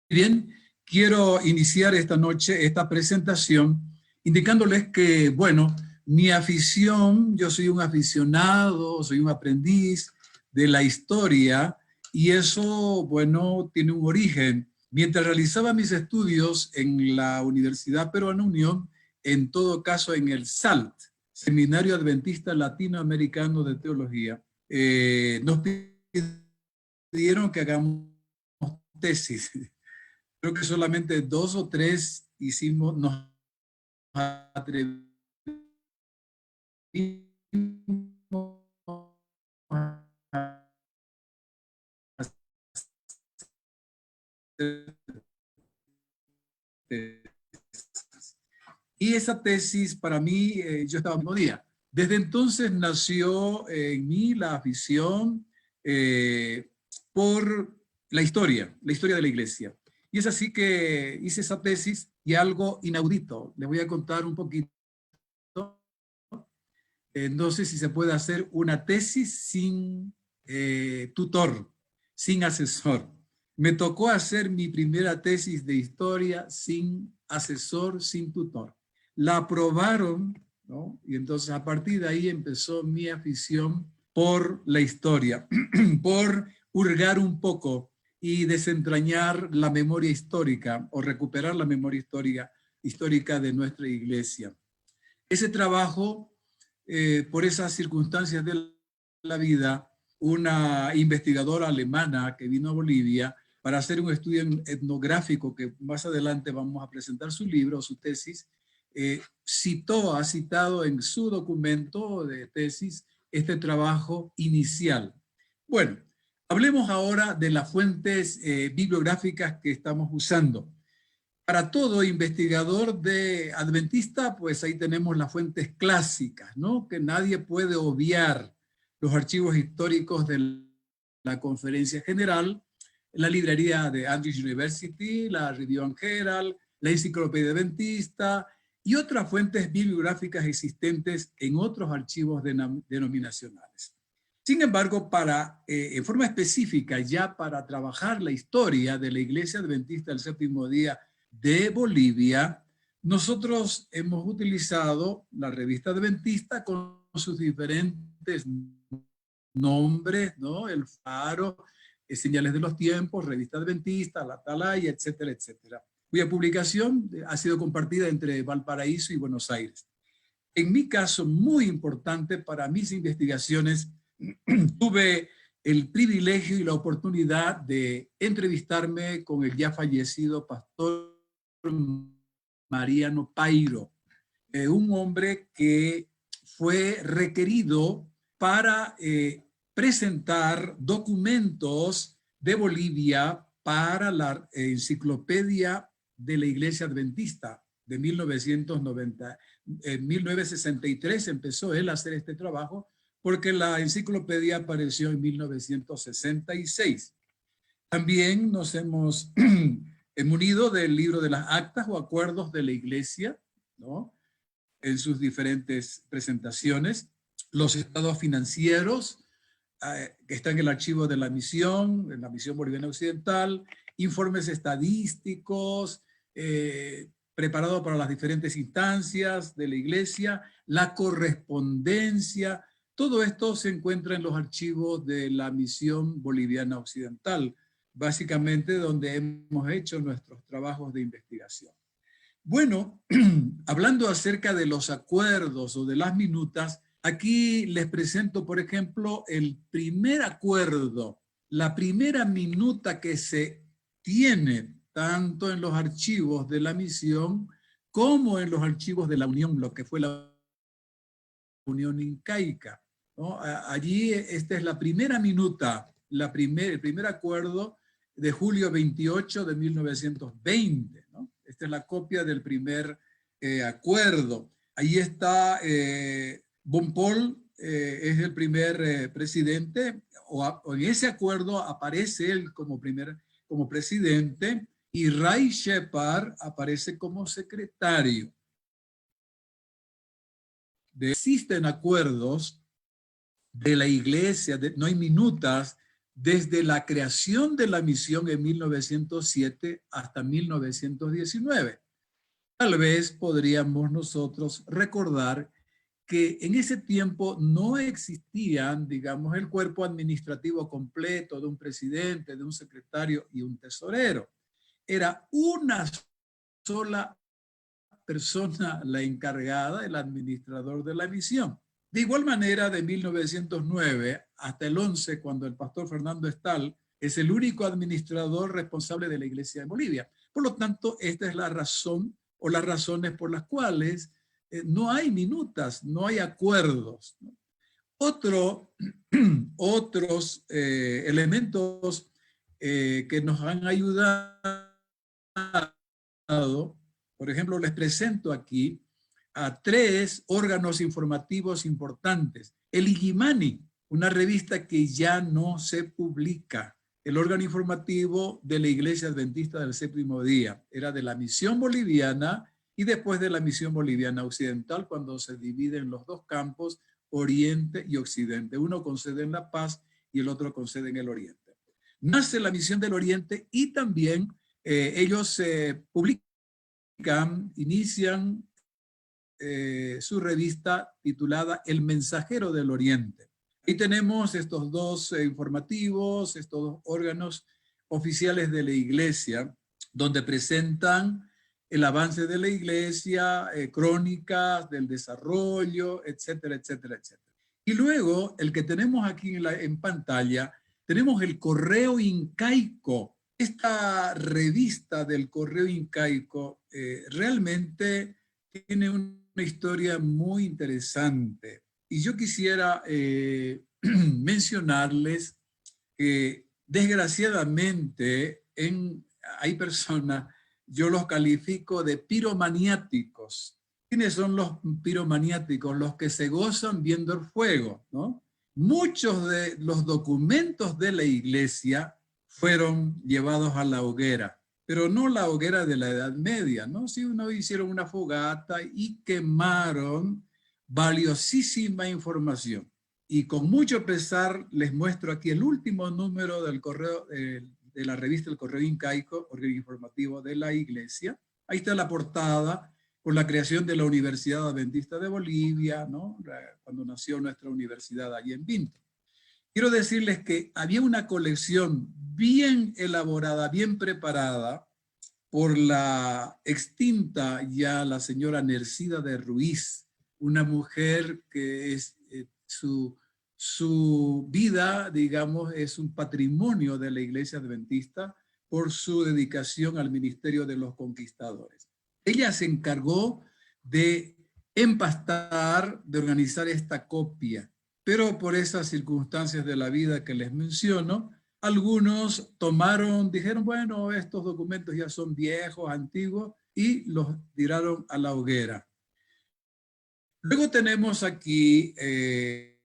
bien, quiero iniciar esta noche esta presentación indicándoles que, bueno, mi afición, yo soy un aficionado, soy un aprendiz de la historia y eso, bueno, tiene un origen. Mientras realizaba mis estudios en la Universidad Peruana Unión, en todo caso en el SALT, Seminario Adventista Latinoamericano de Teología, nos pidieron que hagamos tesis. Creo que solamente 2 o 3 hicimos, nos atrevimos a hacer. Y esa tesis para mí, yo estaba el mismo día. Desde entonces nació en mí la afición por la historia de la iglesia. Y es así que hice esa tesis y algo inaudito. Les voy a contar un poquito. No sé si se puede hacer una tesis sin tutor, sin asesor. Me tocó hacer mi primera tesis de historia sin asesor, sin tutor. La aprobaron, ¿no? Y entonces a partir de ahí empezó mi afición por la historia, por hurgar un poco y desentrañar la memoria histórica o recuperar la memoria histórica de nuestra iglesia. Ese trabajo, por esas circunstancias de la vida, una investigadora alemana que vino a Bolivia para hacer un estudio etnográfico, que más adelante vamos a presentar su libro, su tesis, ha citado en su documento de tesis este trabajo inicial. Bueno, hablemos ahora de las fuentes bibliográficas que estamos usando. Para todo investigador de adventista, pues ahí tenemos las fuentes clásicas, ¿no? Que nadie puede obviar: los archivos históricos de la Conferencia General, la librería de Andrews University, la Review and Herald, la Enciclopedia Adventista y otras fuentes bibliográficas existentes en otros archivos denominacionales. Sin embargo, en forma específica, ya para trabajar la historia de la Iglesia Adventista del Séptimo Día de Bolivia, nosotros hemos utilizado la revista Adventista con sus diferentes nombres, ¿no? El Faro, Señales de los Tiempos, Revista Adventista, La Atalaya, etcétera, etcétera, cuya publicación ha sido compartida entre Valparaíso y Buenos Aires. En mi caso, muy importante para mis investigaciones, tuve el privilegio y la oportunidad de entrevistarme con el ya fallecido pastor Mariano Pairo, un hombre que fue requerido para presentar documentos de Bolivia para la enciclopedia de la Iglesia Adventista de 1990. En 1963 empezó él a hacer este trabajo porque la enciclopedia apareció en 1966. También nos hemos munido del libro de las actas o acuerdos de la Iglesia, ¿no?, en sus diferentes presentaciones, los estados financieros que están en el archivo de la misión, en la Misión Boliviana Occidental, informes estadísticos preparados para las diferentes instancias de la Iglesia, la correspondencia, todo esto se encuentra en los archivos de la Misión Boliviana Occidental, básicamente donde hemos hecho nuestros trabajos de investigación. Bueno, hablando acerca de los acuerdos o de las minutas, aquí les presento, por ejemplo, el primer acuerdo, la primera minuta que se tiene tanto en los archivos de la misión como en los archivos de la Unión, lo que fue la Unión Incaica, ¿no? Allí esta es la primera minuta, el primer acuerdo de julio 28 de 1920, ¿no? Esta es la copia del primer acuerdo. Ahí está Bonpol, es el primer presidente, o en ese acuerdo aparece él como presidente, y Ray Shepard aparece como secretario. Existen acuerdos de la Iglesia, no hay minutas, desde la creación de la misión en 1907 hasta 1919. Tal vez podríamos nosotros recordar que en ese tiempo no existían, digamos, el cuerpo administrativo completo de un presidente, de un secretario y un tesorero. Era una sola persona la encargada, el administrador de la misión. De igual manera, de 1909 hasta el 11, cuando el pastor Fernando Estal es el único administrador responsable de la Iglesia de Bolivia. Por lo tanto, esta es la razón o las razones por las cuales no hay minutas, no hay acuerdos. Otros elementos que nos han ayudado, por ejemplo, les presento aquí a 3 órganos informativos importantes. El Illimani, una revista que ya no se publica. El órgano informativo de la Iglesia Adventista del Séptimo Día. Era de la Misión Boliviana y después de la Misión Boliviana Occidental, cuando se dividen los dos campos, Oriente y Occidente. Uno con sede en La Paz y el otro con sede en el Oriente. Nace la Misión del Oriente y también ellos publican, inician su revista titulada El Mensajero del Oriente. Ahí tenemos estos 2 informativos, estos 2 órganos oficiales de la Iglesia, donde presentan el avance de la Iglesia, crónicas del desarrollo, etcétera, etcétera, etcétera. Y luego, el que tenemos aquí en pantalla, tenemos el Correo Incaico. Esta revista del Correo Incaico realmente tiene una historia muy interesante. Y yo quisiera mencionarles que desgraciadamente hay personas, yo los califico de piromaniáticos. ¿Quiénes son los piromaniáticos? Los que se gozan viendo el fuego, ¿no? Muchos de los documentos de la Iglesia fueron llevados a la hoguera, pero no la hoguera de la Edad Media, ¿no? Sí, hicieron una fogata y quemaron valiosísima información. Y con mucho pesar les muestro aquí el último número del correo, de la revista El Correo Incaico, órgano informativo de la Iglesia. Ahí está la portada con la creación de la Universidad Adventista de Bolivia, ¿no? Cuando nació nuestra universidad allí en Vinto. quiero decirles que había una colección bien elaborada, bien preparada por la extinta ya la señora Nercida de Ruiz, una mujer que es su vida, digamos, es un patrimonio de la Iglesia Adventista por su dedicación al ministerio de los conquistadores. Ella se encargó de empastar, de organizar esta copia, pero por esas circunstancias de la vida que les menciono, algunos dijeron, bueno, estos documentos ya son viejos, antiguos, y los tiraron a la hoguera. Luego tenemos aquí en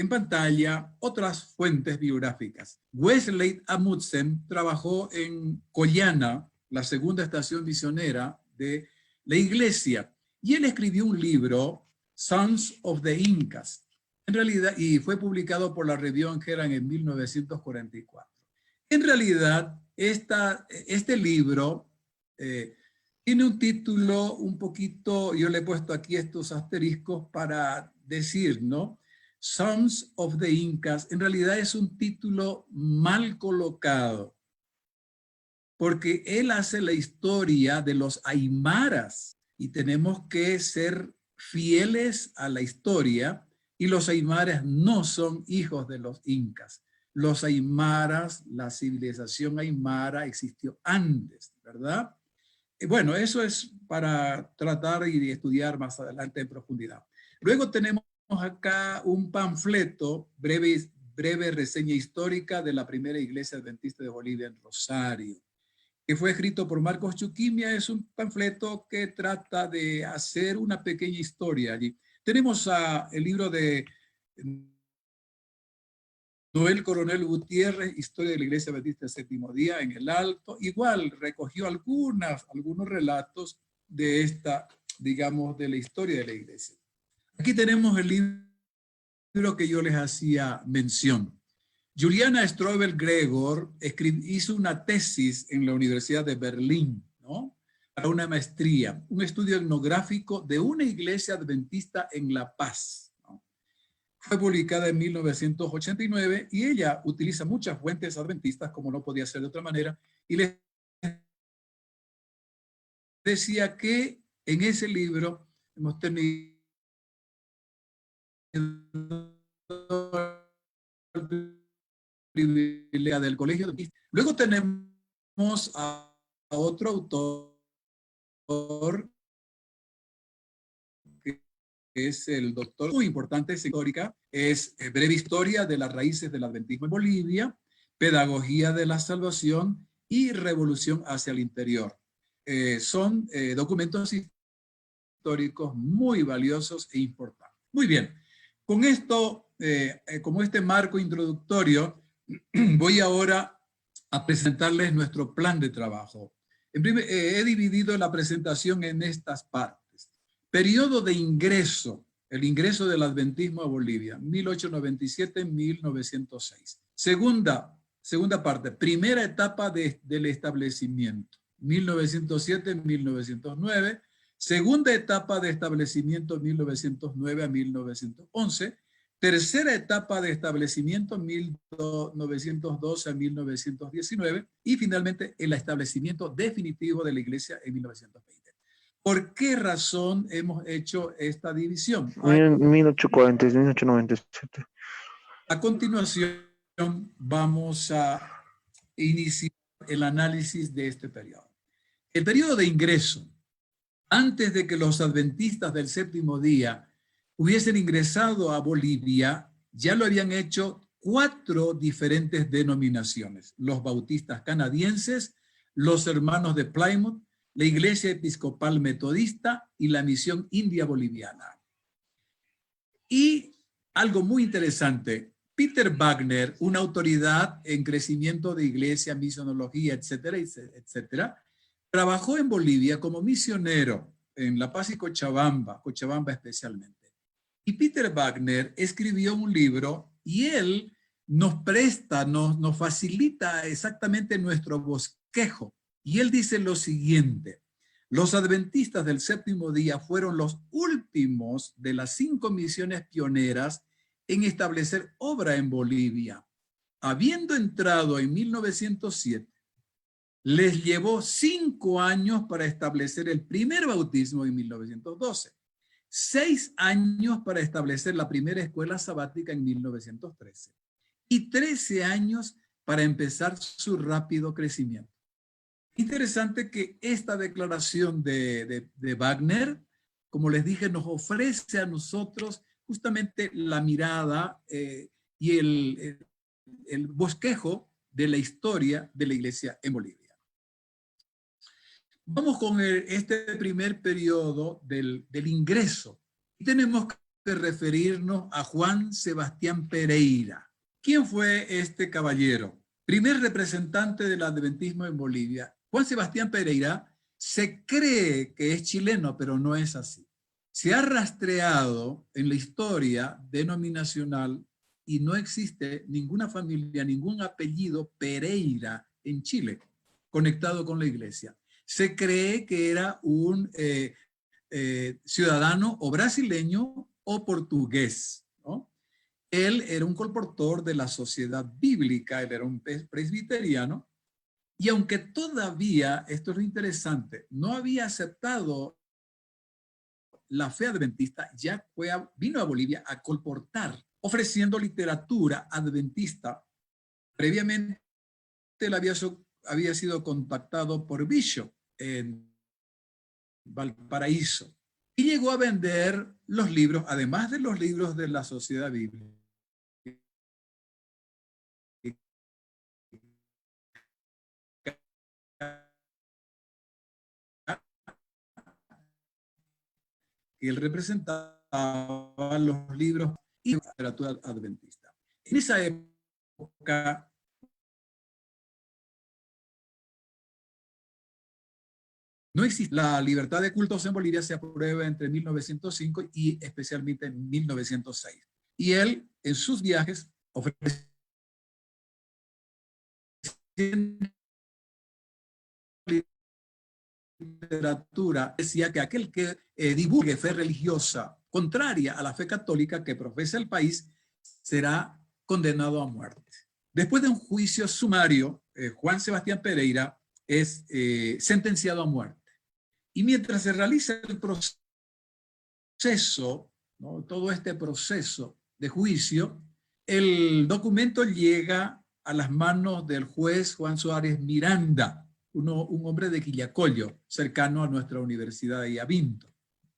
pantalla otras fuentes biográficas. Wesley Amundsen trabajó en Collana, la segunda estación misionera de la iglesia, y él escribió un libro, Sons of the Incas, en realidad, y fue publicado por la Review Herald en 1944. En realidad, este libro tiene un título un poquito, yo le he puesto aquí estos asteriscos para decir, ¿no? Sons of the Incas, en realidad es un título mal colocado, porque él hace la historia de los aymaras y tenemos que ser fieles a la historia, y los aymaras no son hijos de los incas. Los aymaras, la civilización aymara existió antes, ¿verdad? Bueno, eso es para tratar y estudiar más adelante en profundidad. Luego tenemos acá un panfleto, breve reseña histórica de la primera iglesia adventista de Bolivia en Rosario, que fue escrito por Marcos Chuquimia. Es un panfleto que trata de hacer una pequeña historia allí. Tenemos el libro de Noel Coronel Gutiérrez, Historia de la Iglesia Adventista del Séptimo Día, en el Alto. Igual recogió algunos relatos de esta, digamos, de la historia de la iglesia. Aquí tenemos el libro que yo les hacía mención. Juliana Strobel-Gregor hizo una tesis en la Universidad de Berlín, ¿no? Para una maestría, un estudio etnográfico de una iglesia adventista en La Paz, ¿no? Fue publicada en 1989 y ella utiliza muchas fuentes adventistas, como no podía ser de otra manera, y les decía que en ese libro hemos tenido del colegio. Luego tenemos a otro autor que es el doctor muy importante, es histórica, es Breve Historia de las Raíces del Adventismo en Bolivia, Pedagogía de la Salvación y Revolución hacia el Interior. Son documentos históricos muy valiosos e importantes. Muy bien, con esto, como este marco introductorio, voy ahora a presentarles nuestro plan de trabajo. He dividido la presentación en estas partes. Periodo de ingreso, el ingreso del adventismo a Bolivia, 1897-1906. Segunda parte, primera etapa del establecimiento, 1907-1909. Segunda etapa de establecimiento, 1909 a 1911. Tercera etapa de establecimiento, 1912 a 1919, y finalmente el establecimiento definitivo de la iglesia en 1920. ¿Por qué razón hemos hecho esta división? 1840, 1897. A continuación vamos a iniciar el análisis de este periodo. El periodo de ingreso, antes de que los adventistas del séptimo día hubiesen ingresado a Bolivia, ya lo habían hecho 4 diferentes denominaciones: los bautistas canadienses, los hermanos de Plymouth, la Iglesia Episcopal Metodista y la Misión India Boliviana. Y algo muy interesante, Peter Wagner, una autoridad en crecimiento de iglesia, misionología, etcétera, etcétera, trabajó en Bolivia como misionero en La Paz y Cochabamba especialmente. Y Peter Wagner escribió un libro y él nos facilita exactamente nuestro bosquejo. Y él dice lo siguiente: los adventistas del séptimo día fueron los últimos de las 5 misiones pioneras en establecer obra en Bolivia. Habiendo entrado en 1907, les llevó 5 años para establecer el primer bautismo en 1912, 6 años para establecer la primera escuela sabática en 1913 y 13 años para empezar su rápido crecimiento. Interesante que esta declaración de Wagner, como les dije, nos ofrece a nosotros justamente la mirada y el bosquejo de la historia de la iglesia en Bolivia. Vamos con este primer periodo del ingreso. Y tenemos que referirnos a Juan Sebastián Pereira. ¿Quién fue este caballero? Primer representante del adventismo en Bolivia. Juan Sebastián Pereira se cree que es chileno, pero no es así. Se ha rastreado en la historia denominacional y no existe ninguna familia, ningún apellido Pereira en Chile conectado con la iglesia. Se cree que era un ciudadano o brasileño o portugués, ¿no? Él era un colportor de la Sociedad Bíblica, él era un presbiteriano, y aunque todavía, esto es lo interesante, no había aceptado la fe adventista, ya vino a Bolivia a colportar, ofreciendo literatura adventista. Previamente él había sido contactado por Bishop en Valparaíso y llegó a vender los libros, además de los libros de la Sociedad Bíblica, que él representaba los libros y la literatura adventista. En esa época no existe la libertad de cultos en Bolivia, se aprueba entre 1905 y especialmente en 1906. Y él, en sus viajes, ofrece literatura, decía que aquel que divulgue fe religiosa contraria a la fe católica que profesa el país será condenado a muerte. Después de un juicio sumario, Juan Sebastián Pereira es sentenciado a muerte. Y mientras se realiza el proceso, ¿no?, todo este proceso de juicio, el documento llega a las manos del juez Juan Suárez Miranda, un hombre de Quillacollo, cercano a nuestra Universidad de Iavinto.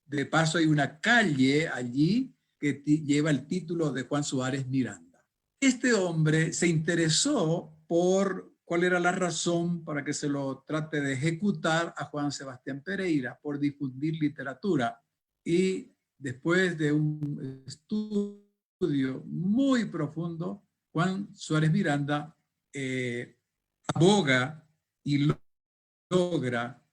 De paso hay una calle allí que lleva el título de Juan Suárez Miranda. Este hombre se interesó por cuál era la razón para que se lo trate de ejecutar a Juan Sebastián Pereira por difundir literatura. Y después de un estudio muy profundo, Juan Suárez Miranda aboga y logra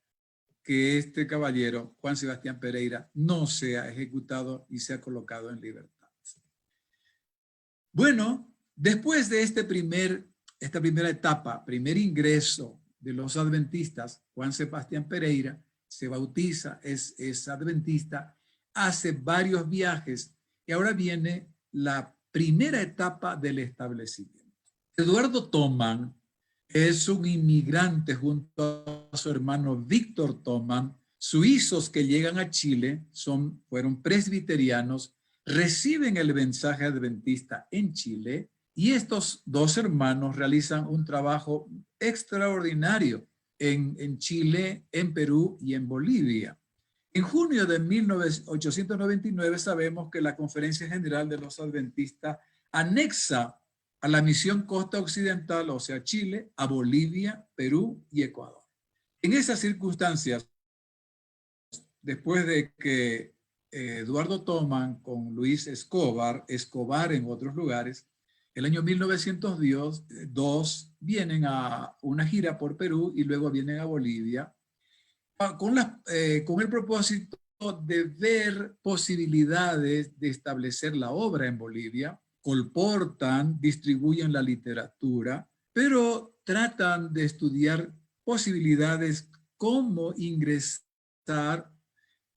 que este caballero, Juan Sebastián Pereira, no sea ejecutado y sea colocado en libertad. Bueno, después de esta primera etapa, primer ingreso de los adventistas, Juan Sebastián Pereira se bautiza, es adventista, hace varios viajes y ahora viene la primera etapa del establecimiento. Eduardo Thomann es un inmigrante junto a su hermano Víctor Thomann, suizos que llegan a Chile, fueron presbiterianos, reciben el mensaje adventista en Chile y estos dos hermanos realizan un trabajo extraordinario en Chile, en Perú y en Bolivia. En junio de 1899 sabemos que la Conferencia General de los Adventistas anexa a la misión Costa Occidental, o sea, Chile, a Bolivia, Perú y Ecuador. En esas circunstancias, después de que Eduardo Thomann con Luis Escobar en otros lugares, el año 1902 vienen a una gira por Perú y luego vienen a Bolivia con el propósito de ver posibilidades de establecer la obra en Bolivia. Colportan, distribuyen la literatura, pero tratan de estudiar posibilidades cómo ingresar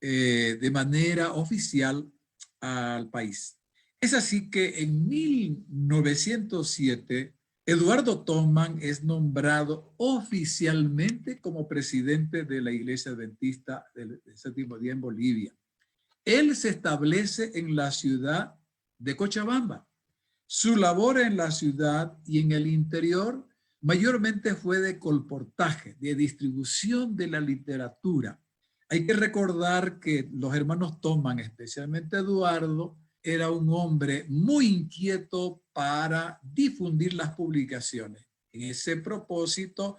de manera oficial al país. Es así que en 1907, Eduardo Thoman es nombrado oficialmente como presidente de la Iglesia Adventista del Séptimo Día en Bolivia. Él se establece en la ciudad de Cochabamba. Su labor en la ciudad y en el interior mayormente fue de colportaje, de distribución de la literatura. Hay que recordar que los hermanos Thoman, especialmente Eduardo, era un hombre muy inquieto para difundir las publicaciones. En ese propósito,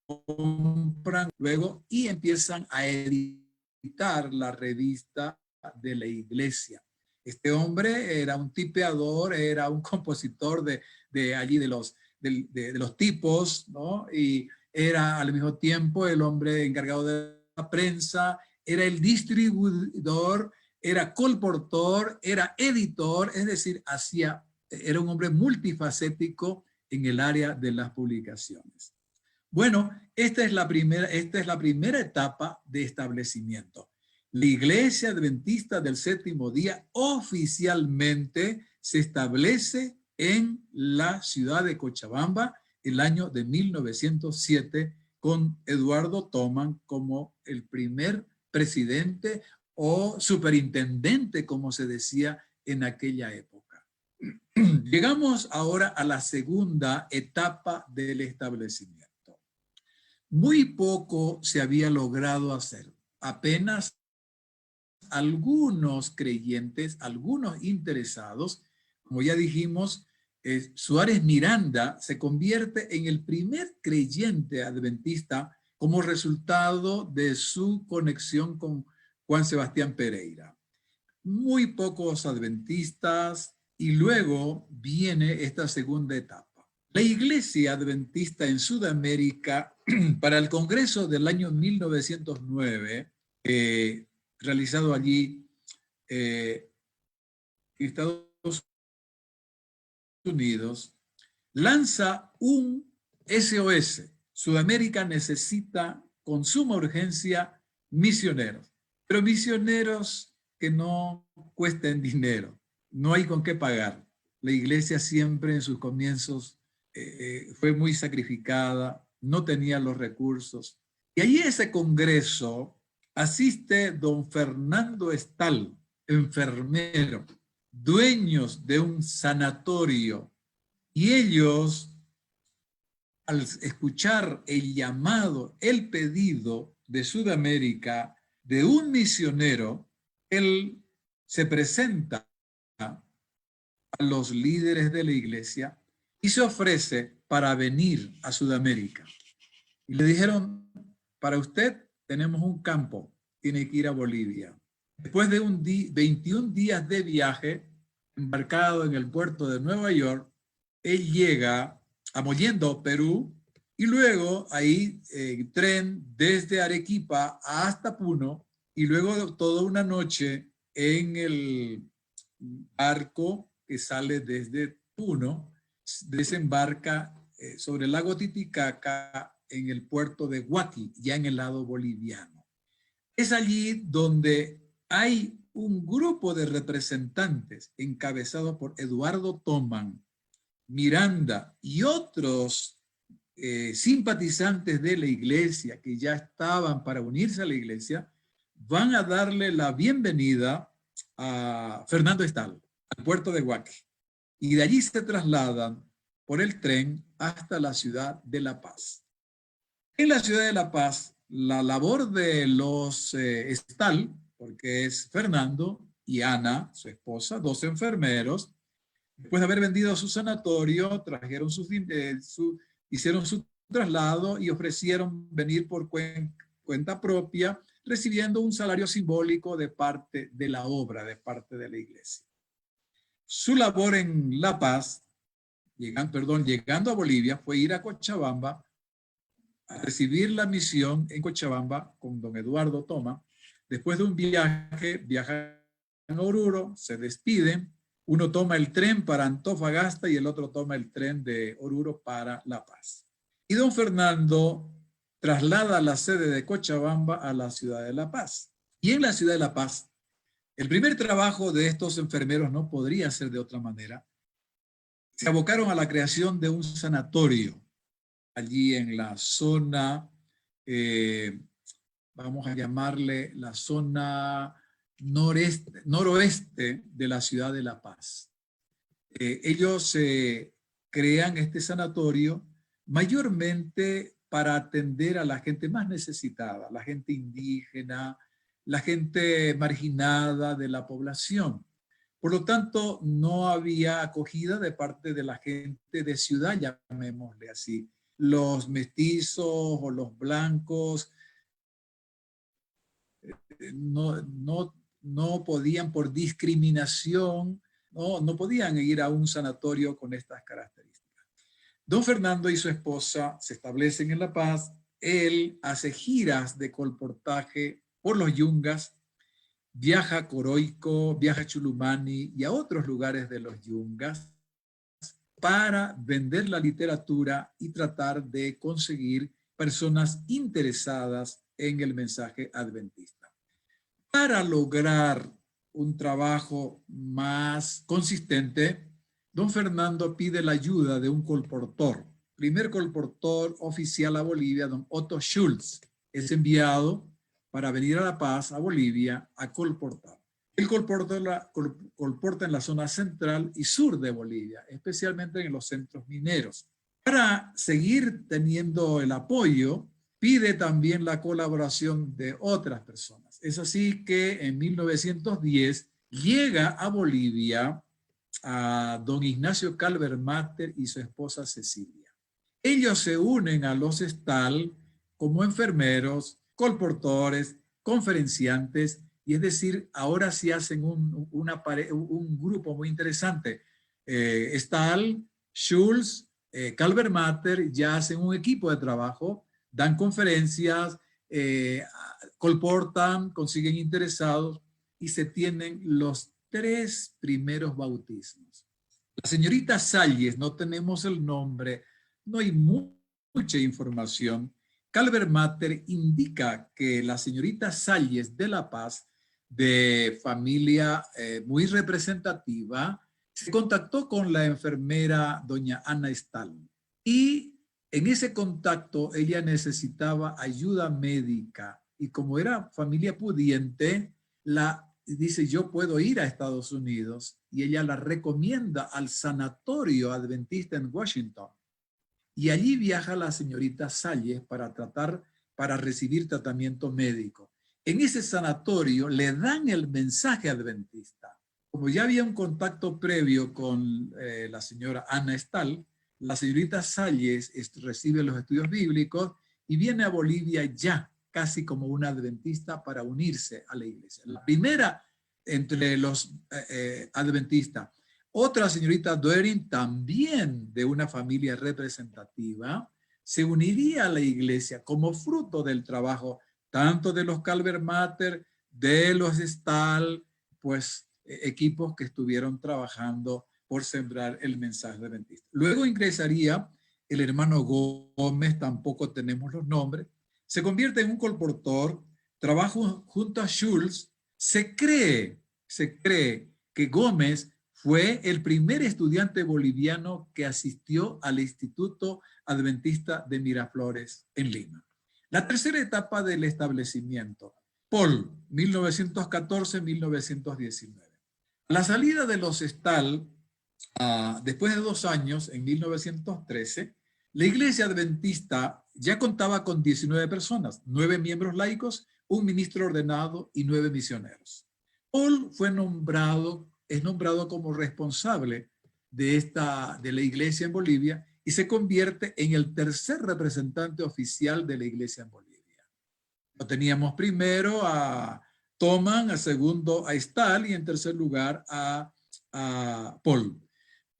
compran luego y empiezan a editar la revista de la iglesia. Este hombre era un tipeador, era un compositor de allí de los tipos, ¿no? Y era al mismo tiempo el hombre encargado de la prensa, era el distribuidor, era colportor, era editor, es decir, era un hombre multifacético en el área de las publicaciones. Bueno, esta es la primera etapa de establecimiento. La Iglesia Adventista del Séptimo Día oficialmente se establece en la ciudad de Cochabamba el año de 1907 con Eduardo Thoman como el primer presidente o superintendente, como se decía en aquella época. Llegamos ahora a la segunda etapa del establecimiento. Muy poco se había logrado hacer. Apenas algunos creyentes, algunos interesados, como ya dijimos, Suárez Miranda se convierte en el primer creyente adventista como resultado de su conexión con Juan Sebastián Pereira. Muy pocos adventistas y luego viene esta segunda etapa. La Iglesia Adventista en Sudamérica, para el Congreso del año 1909, realizado allí en Estados Unidos, lanza un SOS. Sudamérica necesita con suma urgencia misioneros, pero misioneros que no cuesten dinero. No hay con qué pagar. La iglesia siempre en sus comienzos fue muy sacrificada, no tenía los recursos. Y allí a ese congreso asiste don Fernando Estal, enfermero, dueños de un sanatorio, y ellos, al escuchar el llamado, el pedido de Sudamérica de un misionero, él se presenta a los líderes de la iglesia y se ofrece para venir a Sudamérica. Y le dijeron, para usted tenemos un campo, tiene que ir a Bolivia. Después de 21 días de viaje, embarcado en el puerto de Nueva York, él llega a Mollendo, Perú, y luego ahí tren desde Arequipa hasta Puno, y luego toda una noche en el barco que sale desde Puno, desembarca sobre el lago Titicaca en el puerto de Huaqui, ya en el lado boliviano. Es allí donde hay un grupo de representantes encabezado por Eduardo Thoman, Miranda y otros simpatizantes de la iglesia que ya estaban para unirse a la iglesia, van a darle la bienvenida a Fernando Estal, al puerto de Huaqui. Y de allí se trasladan por el tren hasta la ciudad de La Paz. En la ciudad de La Paz, la labor de los Estal, porque es Fernando y Ana, su esposa, dos enfermeros, después de haber vendido su sanatorio, trajeron hicieron su traslado y ofrecieron venir por cuenta propia, recibiendo un salario simbólico de parte de la obra, de parte de la iglesia. Su labor en La Paz, llegando a Bolivia, fue ir a Cochabamba a recibir la misión en Cochabamba con don Eduardo Thoman. Después de un viaje, viajan a Oruro, se despiden, uno toma el tren para Antofagasta y el otro toma el tren de Oruro para La Paz. Y don Fernando traslada la sede de Cochabamba a la ciudad de La Paz. Y en la ciudad de La Paz El primer trabajo de estos enfermeros no podría ser de otra manera. Se abocaron a la creación de un sanatorio allí en la zona, vamos a llamarle la zona noroeste de la ciudad de La Paz. Ellos crean este sanatorio mayormente para atender a la gente más necesitada, la gente indígena, la gente marginada de la población. Por lo tanto, no había acogida de parte de la gente de ciudad, llamémosle así. Los mestizos o los blancos no podían por discriminación, no podían ir a un sanatorio con estas características. Don Fernando y su esposa se establecen en La Paz. Él hace giras de colportaje por los Yungas, viaja a Coroico, viaja a Chulumani y a otros lugares de los Yungas para vender la literatura y tratar de conseguir personas interesadas en el mensaje adventista. Para lograr un trabajo más consistente, don Fernando pide la ayuda de un colportor, primer colportor oficial a Bolivia, don Otto Schulz. Es enviado para venir a La Paz, a Bolivia, a colportar. Él colporta en la zona central y sur de Bolivia, especialmente en los centros mineros. Para seguir teniendo el apoyo, pide también la colaboración de otras personas. Es así que en 1910 llega a Bolivia a don Ignacio Calvermater y su esposa Cecilia. Ellos se unen a los STAL como enfermeros, colportores, conferenciantes, y es decir, ahora sí hacen un grupo muy interesante. Stahl, Schulz, Calvermater ya hacen un equipo de trabajo, dan conferencias, colportan, consiguen interesados y se tienen los 3 primeros bautismos. La señorita Salles, no tenemos el nombre, no hay mucha información. Calvermater indica que la señorita Salles de La Paz, de familia muy representativa, se contactó con la enfermera doña Ana Stahl y en ese contacto ella necesitaba ayuda médica y como era familia pudiente, dice yo puedo ir a Estados Unidos y ella la recomienda al sanatorio adventista en Washington. Y allí viaja la señorita Salles para recibir tratamiento médico. En ese sanatorio le dan el mensaje adventista. Como ya había un contacto previo con la señora Ana Stahl, la señorita Salles recibe los estudios bíblicos y viene a Bolivia ya casi como una adventista para unirse a la iglesia. La primera entre los adventistas. Otra señorita Doering, también de una familia representativa, se uniría a la iglesia como fruto del trabajo tanto de los Calvermater, de los Stahl, pues equipos que estuvieron trabajando por sembrar el mensaje adventista. Luego ingresaría el hermano Gómez, tampoco tenemos los nombres, se convierte en un colportor, trabaja junto a Schulz. Se cree que Gómez fue el primer estudiante boliviano que asistió al Instituto Adventista de Miraflores en Lima. La tercera etapa del establecimiento, Paul, 1914-1919. A la salida de los Stahl, después de 2 años, en 1913, la iglesia adventista ya contaba con 19 personas, 9 miembros laicos, un ministro ordenado y 9 misioneros. Paul es nombrado como responsable de la iglesia en Bolivia y se convierte en el tercer representante oficial de la iglesia en Bolivia. Lo teníamos primero a Thoman, a segundo a Stahl y en tercer lugar a Paul.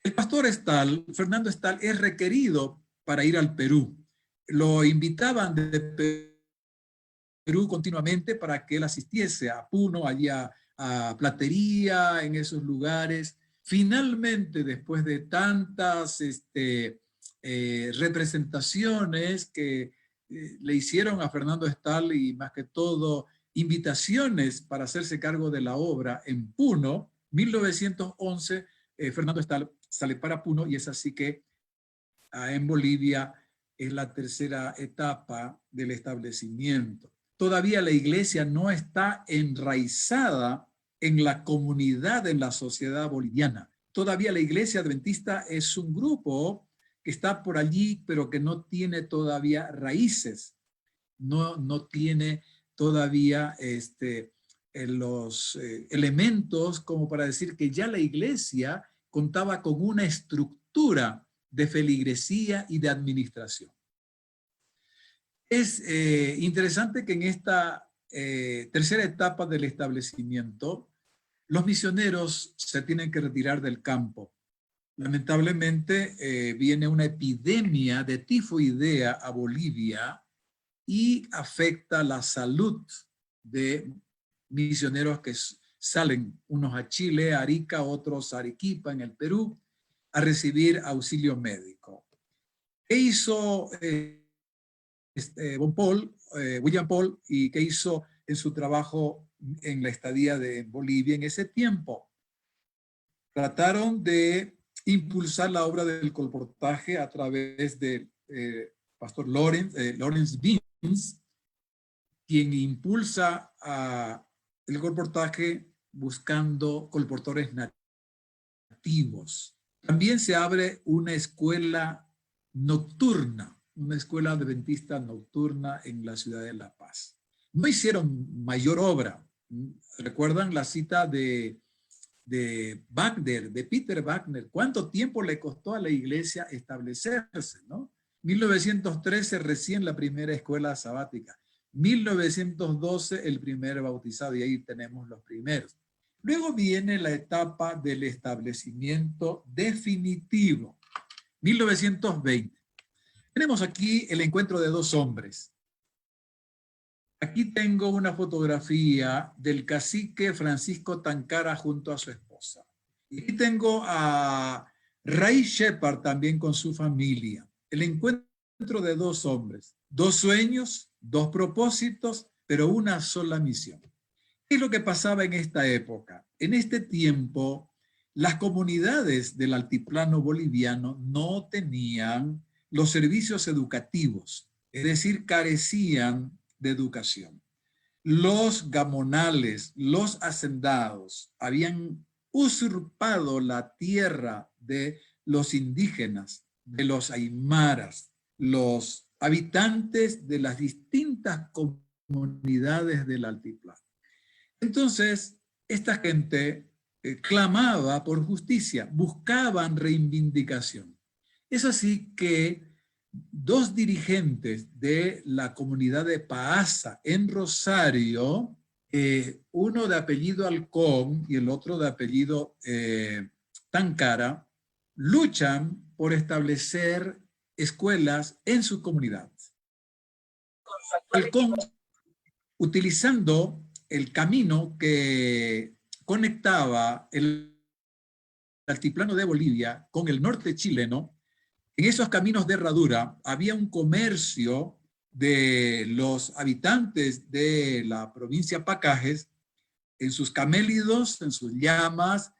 El pastor Stahl, Fernando Stahl, es requerido para ir al Perú. Lo invitaban de Perú continuamente para que él asistiese a Puno, allá a Platería, en esos lugares. Finalmente, después de tantas representaciones que le hicieron a Fernando Stahl y más que todo invitaciones para hacerse cargo de la obra en Puno. 1911, Fernando sale para Puno, y es así que en Bolivia es la tercera etapa del establecimiento. Todavía la iglesia no está enraizada en la comunidad, en la sociedad boliviana. Todavía la iglesia adventista es un grupo que está por allí, pero que no tiene todavía raíces, no tiene todavía los elementos como para decir que ya la iglesia contaba con una estructura de feligresía y de administración. Es interesante que en esta tercera etapa del establecimiento, los misioneros se tienen que retirar del campo. Lamentablemente viene una epidemia de tifoidea a Bolivia y afecta la salud de misioneros que salen, unos a Chile, a Arica, otros a Arequipa, en el Perú, a recibir auxilio médico. ¿Qué hizo William Paul, y qué hizo en su trabajo en la estadía de Bolivia en ese tiempo? Trataron de impulsar la obra del colportaje a través del pastor Lawrence Beans, quien impulsa el colportaje buscando colportores nativos. También se abre una escuela nocturna, una escuela adventista nocturna en la ciudad de La Paz. No hicieron mayor obra. ¿Recuerdan la cita de Wagner, de Peter Wagner? ¿Cuánto tiempo le costó a la iglesia establecerse, no? 1913 recién la primera escuela sabática. 1912 el primer bautizado, y ahí tenemos los primeros. Luego viene la etapa del establecimiento definitivo. 1920. Tenemos aquí el encuentro de dos hombres. Aquí tengo una fotografía del cacique Francisco Tancara junto a su esposa. Y aquí tengo a Ray Shepard también con su familia. El encuentro de dos hombres, dos sueños, dos propósitos, pero una sola misión. ¿Qué es lo que pasaba en esta época? En este tiempo, las comunidades del altiplano boliviano no tenían los servicios educativos, es decir, carecían de educación. Los gamonales, los hacendados, habían usurpado la tierra de los indígenas, de los aymaras, los habitantes de las distintas comunidades del altiplano. Entonces, esta gente clamaba por justicia, buscaban reivindicación. Es así que dos dirigentes de la comunidad de Paasa en Rosario, uno de apellido Halcón y el otro de apellido Tancara, luchan por establecer escuelas en su comunidad. Halcón, utilizando el camino que conectaba el altiplano de Bolivia con el norte chileno, en esos caminos de herradura había un comercio de los habitantes de la provincia Pacajes. En sus camélidos, en sus llamas,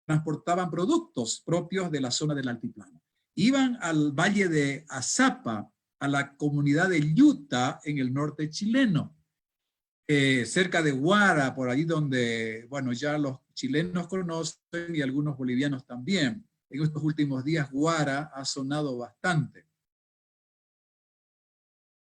transportaban productos propios de la zona del altiplano. Iban al valle de Azapa, a la comunidad de Yuta, en el norte chileno, cerca de Huara, por allí donde, bueno, ya los chilenos conocen y algunos bolivianos también. En estos últimos días Huara ha sonado bastante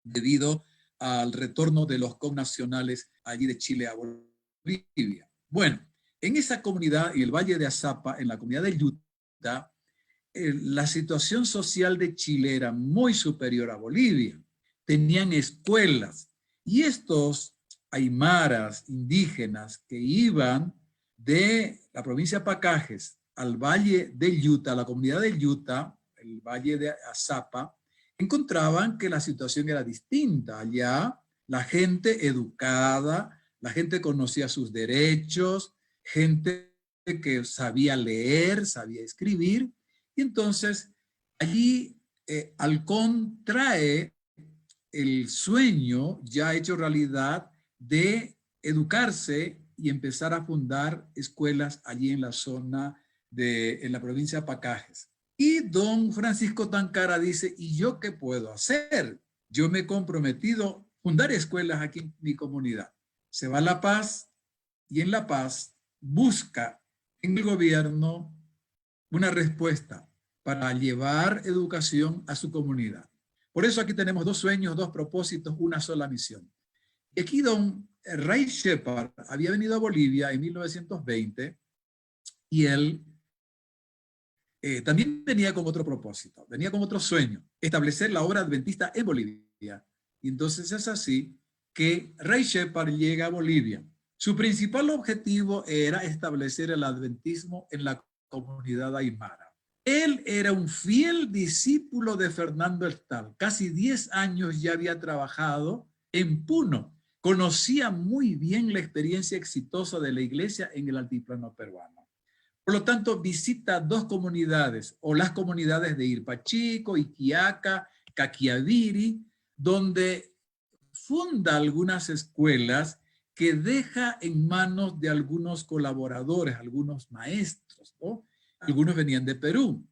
debido al retorno de los connacionales allí de Chile a Bolivia. Bueno, en esa comunidad, en el Valle de Azapa, en la comunidad de Yuta, la situación social de Chile era muy superior a Bolivia. Tenían escuelas y estos aymaras indígenas que iban de la provincia de Pacajes al Valle del Yuta, la comunidad del Yuta, el Valle de Azapa, encontraban que la situación era distinta. Allá la gente educada, la gente conocía sus derechos, gente que sabía leer, sabía escribir, y entonces allí Halcón trae el sueño ya hecho realidad de educarse y empezar a fundar escuelas allí en la zona en la provincia de Pacajes. Y don Francisco Tancara dice, ¿y yo qué puedo hacer? Yo me he comprometido a fundar escuelas aquí en mi comunidad. Se va a La Paz y en La Paz busca en el gobierno una respuesta para llevar educación a su comunidad. Por eso aquí tenemos 2 sueños, 2 propósitos, una sola misión. Y aquí don Ray Shepard había venido a Bolivia en 1920 y él también venía con otro propósito, venía con otro sueño, establecer la obra adventista en Bolivia. Y entonces es así que Ray Shepard llega a Bolivia. Su principal objetivo era establecer el adventismo en la comunidad aymara. Él era un fiel discípulo de Fernando Estal. Casi 10 años ya había trabajado en Puno. Conocía muy bien la experiencia exitosa de la iglesia en el altiplano peruano. Por lo tanto, visita 2 comunidades, o las comunidades de Irpachico, Iquiaca, Caquiaviri, donde funda algunas escuelas que deja en manos de algunos colaboradores, algunos maestros, ¿no? Algunos venían de Perú.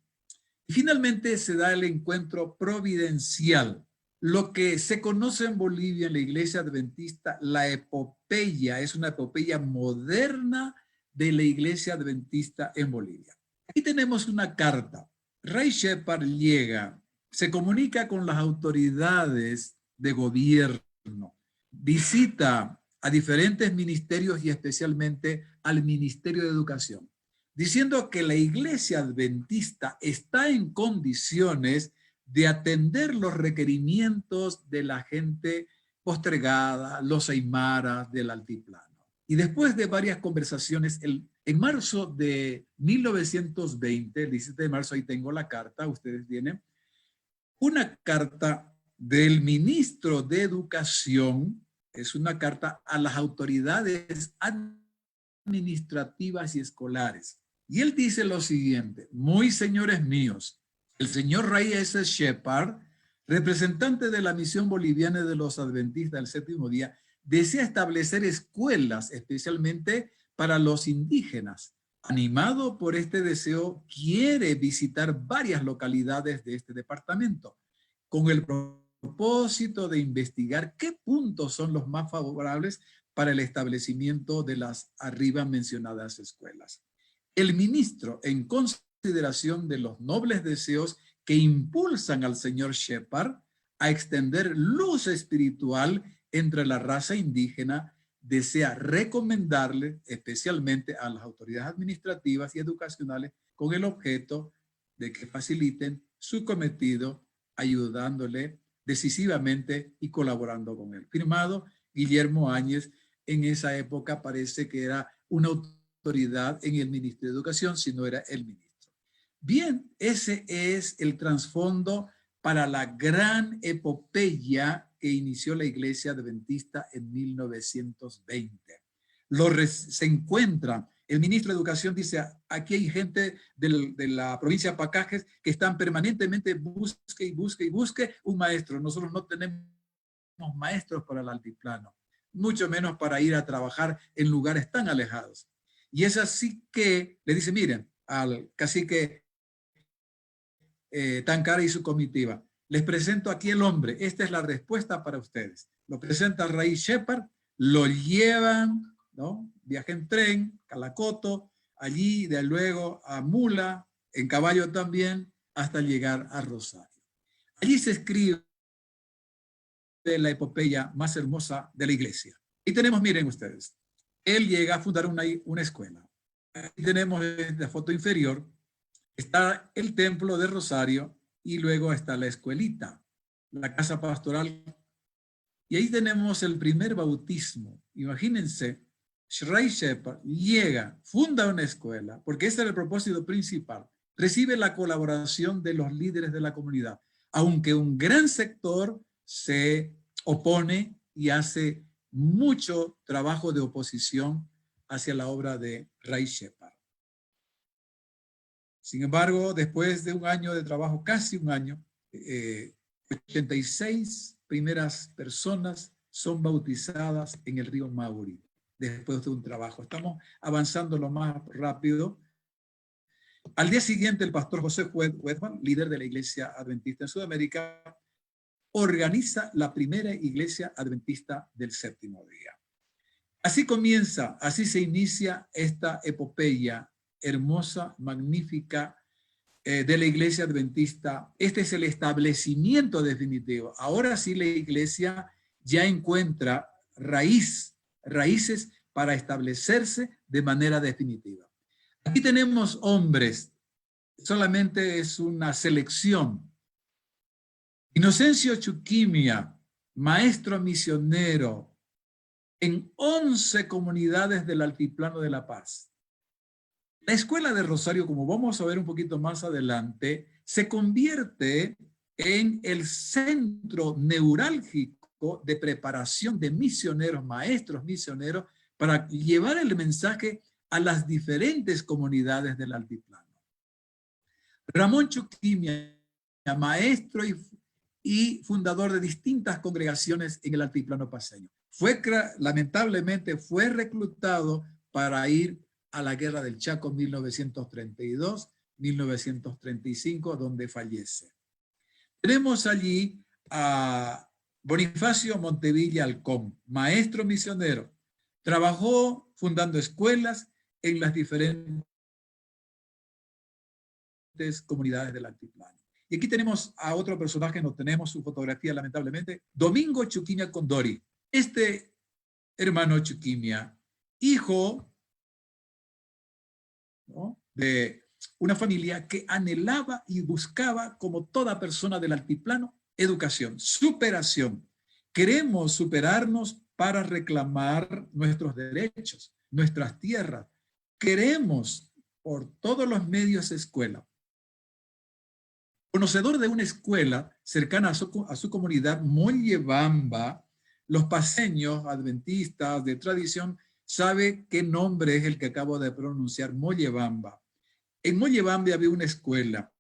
Y finalmente se da el encuentro providencial, lo que se conoce en Bolivia, en la iglesia adventista, la epopeya, es una epopeya moderna de la iglesia adventista en Bolivia. Aquí tenemos una carta. Ray Shepard llega, se comunica con las autoridades de gobierno, visita a diferentes ministerios y especialmente al Ministerio de Educación, diciendo que la iglesia adventista está en condiciones de atender los requerimientos de la gente postergada, los aymaras del altiplano. Y después de varias conversaciones, en marzo de 1920, el 17 de marzo, ahí tengo la carta, ustedes tienen, una carta del ministro de Educación, es una carta a las autoridades administrativas y escolares. Y él dice lo siguiente: muy señores míos, el señor Ray S. Shepard, representante de la misión boliviana de los adventistas del séptimo día, desea establecer escuelas especialmente para los indígenas. Animado por este deseo, quiere visitar varias localidades de este departamento con el propósito de investigar qué puntos son los más favorables para el establecimiento de las arriba mencionadas escuelas. El ministro, en consideración de los nobles deseos que impulsan al señor Shepard a extender luz espiritual entre la raza indígena, desea recomendarle especialmente a las autoridades administrativas y educacionales con el objeto de que faciliten su cometido, ayudándole decisivamente y colaborando con él. Firmado Guillermo Áñez. En esa época parece que era una autoridad en el Ministerio de Educación, si no era el ministro. Bien, ese es el trasfondo para la gran epopeya que inició la iglesia adventista en 1920. Se encuentra, el ministro de Educación dice, aquí hay gente de la provincia de Pacajes que están permanentemente busque y busque y busque un maestro. Nosotros no tenemos maestros para el altiplano, mucho menos para ir a trabajar en lugares tan alejados. Y es así que le dice, miren, al cacique Tancara y su comitiva, les presento aquí el hombre, esta es la respuesta para ustedes. Lo presenta Ray Shepard, lo llevan, ¿no? Viaja en tren, Calacoto, allí de luego a mula, en caballo también, hasta llegar a Rosario. Allí se escribe la epopeya más hermosa de la iglesia. Y tenemos, miren ustedes, él llega a fundar una escuela. Aquí tenemos en la foto inferior, está el templo de Rosario y luego está la escuelita, la casa pastoral. Y ahí tenemos el primer bautismo. Imagínense, Ray Shepard llega, funda una escuela, porque ese era el propósito principal. Recibe la colaboración de los líderes de la comunidad, aunque un gran sector se opone y hace mucho trabajo de oposición hacia la obra de Ray Shepard. Sin embargo, después de un año de trabajo, casi un año, 86 primeras personas son bautizadas en el río Mauri, después de un trabajo. Estamos avanzando lo más rápido. Al día siguiente, el pastor José Wedman, líder de la Iglesia Adventista en Sudamérica, organiza la primera Iglesia Adventista del Séptimo Día. Así comienza, así se inicia esta epopeya hermosa, magnífica, de la Iglesia Adventista. Este es el establecimiento definitivo. Ahora sí la Iglesia ya encuentra raíces para establecerse de manera definitiva. Aquí tenemos hombres, solamente es una selección. Inocencio Chuquimia, maestro misionero en 11 comunidades del Altiplano de La Paz. La Escuela de Rosario, como vamos a ver un poquito más adelante, se convierte en el centro neurálgico de preparación de misioneros, maestros misioneros, para llevar el mensaje a las diferentes comunidades del Altiplano. Ramón Chuquimia, maestro y fundador de distintas congregaciones en el Altiplano paceño. Lamentablemente fue reclutado para ir a la Guerra del Chaco 1932-1935, donde fallece. Tenemos allí a Bonifacio Montevilla Alcón, maestro misionero. Trabajó fundando escuelas en las diferentes comunidades del Altiplano. Y aquí tenemos a otro personaje, no tenemos su fotografía lamentablemente, Domingo Chuquimia Condori. Este hermano Chuquimia, hijo, ¿no?, de una familia que anhelaba y buscaba, como toda persona del altiplano, educación, superación. Queremos superarnos para reclamar nuestros derechos, nuestras tierras. Queremos por todos los medios escuela. Conocedor de una escuela cercana a su comunidad, Mollebamba, los paceños adventistas de tradición sabe qué nombre es el que acabo de pronunciar, Mollebamba. En Mollebamba había una escuela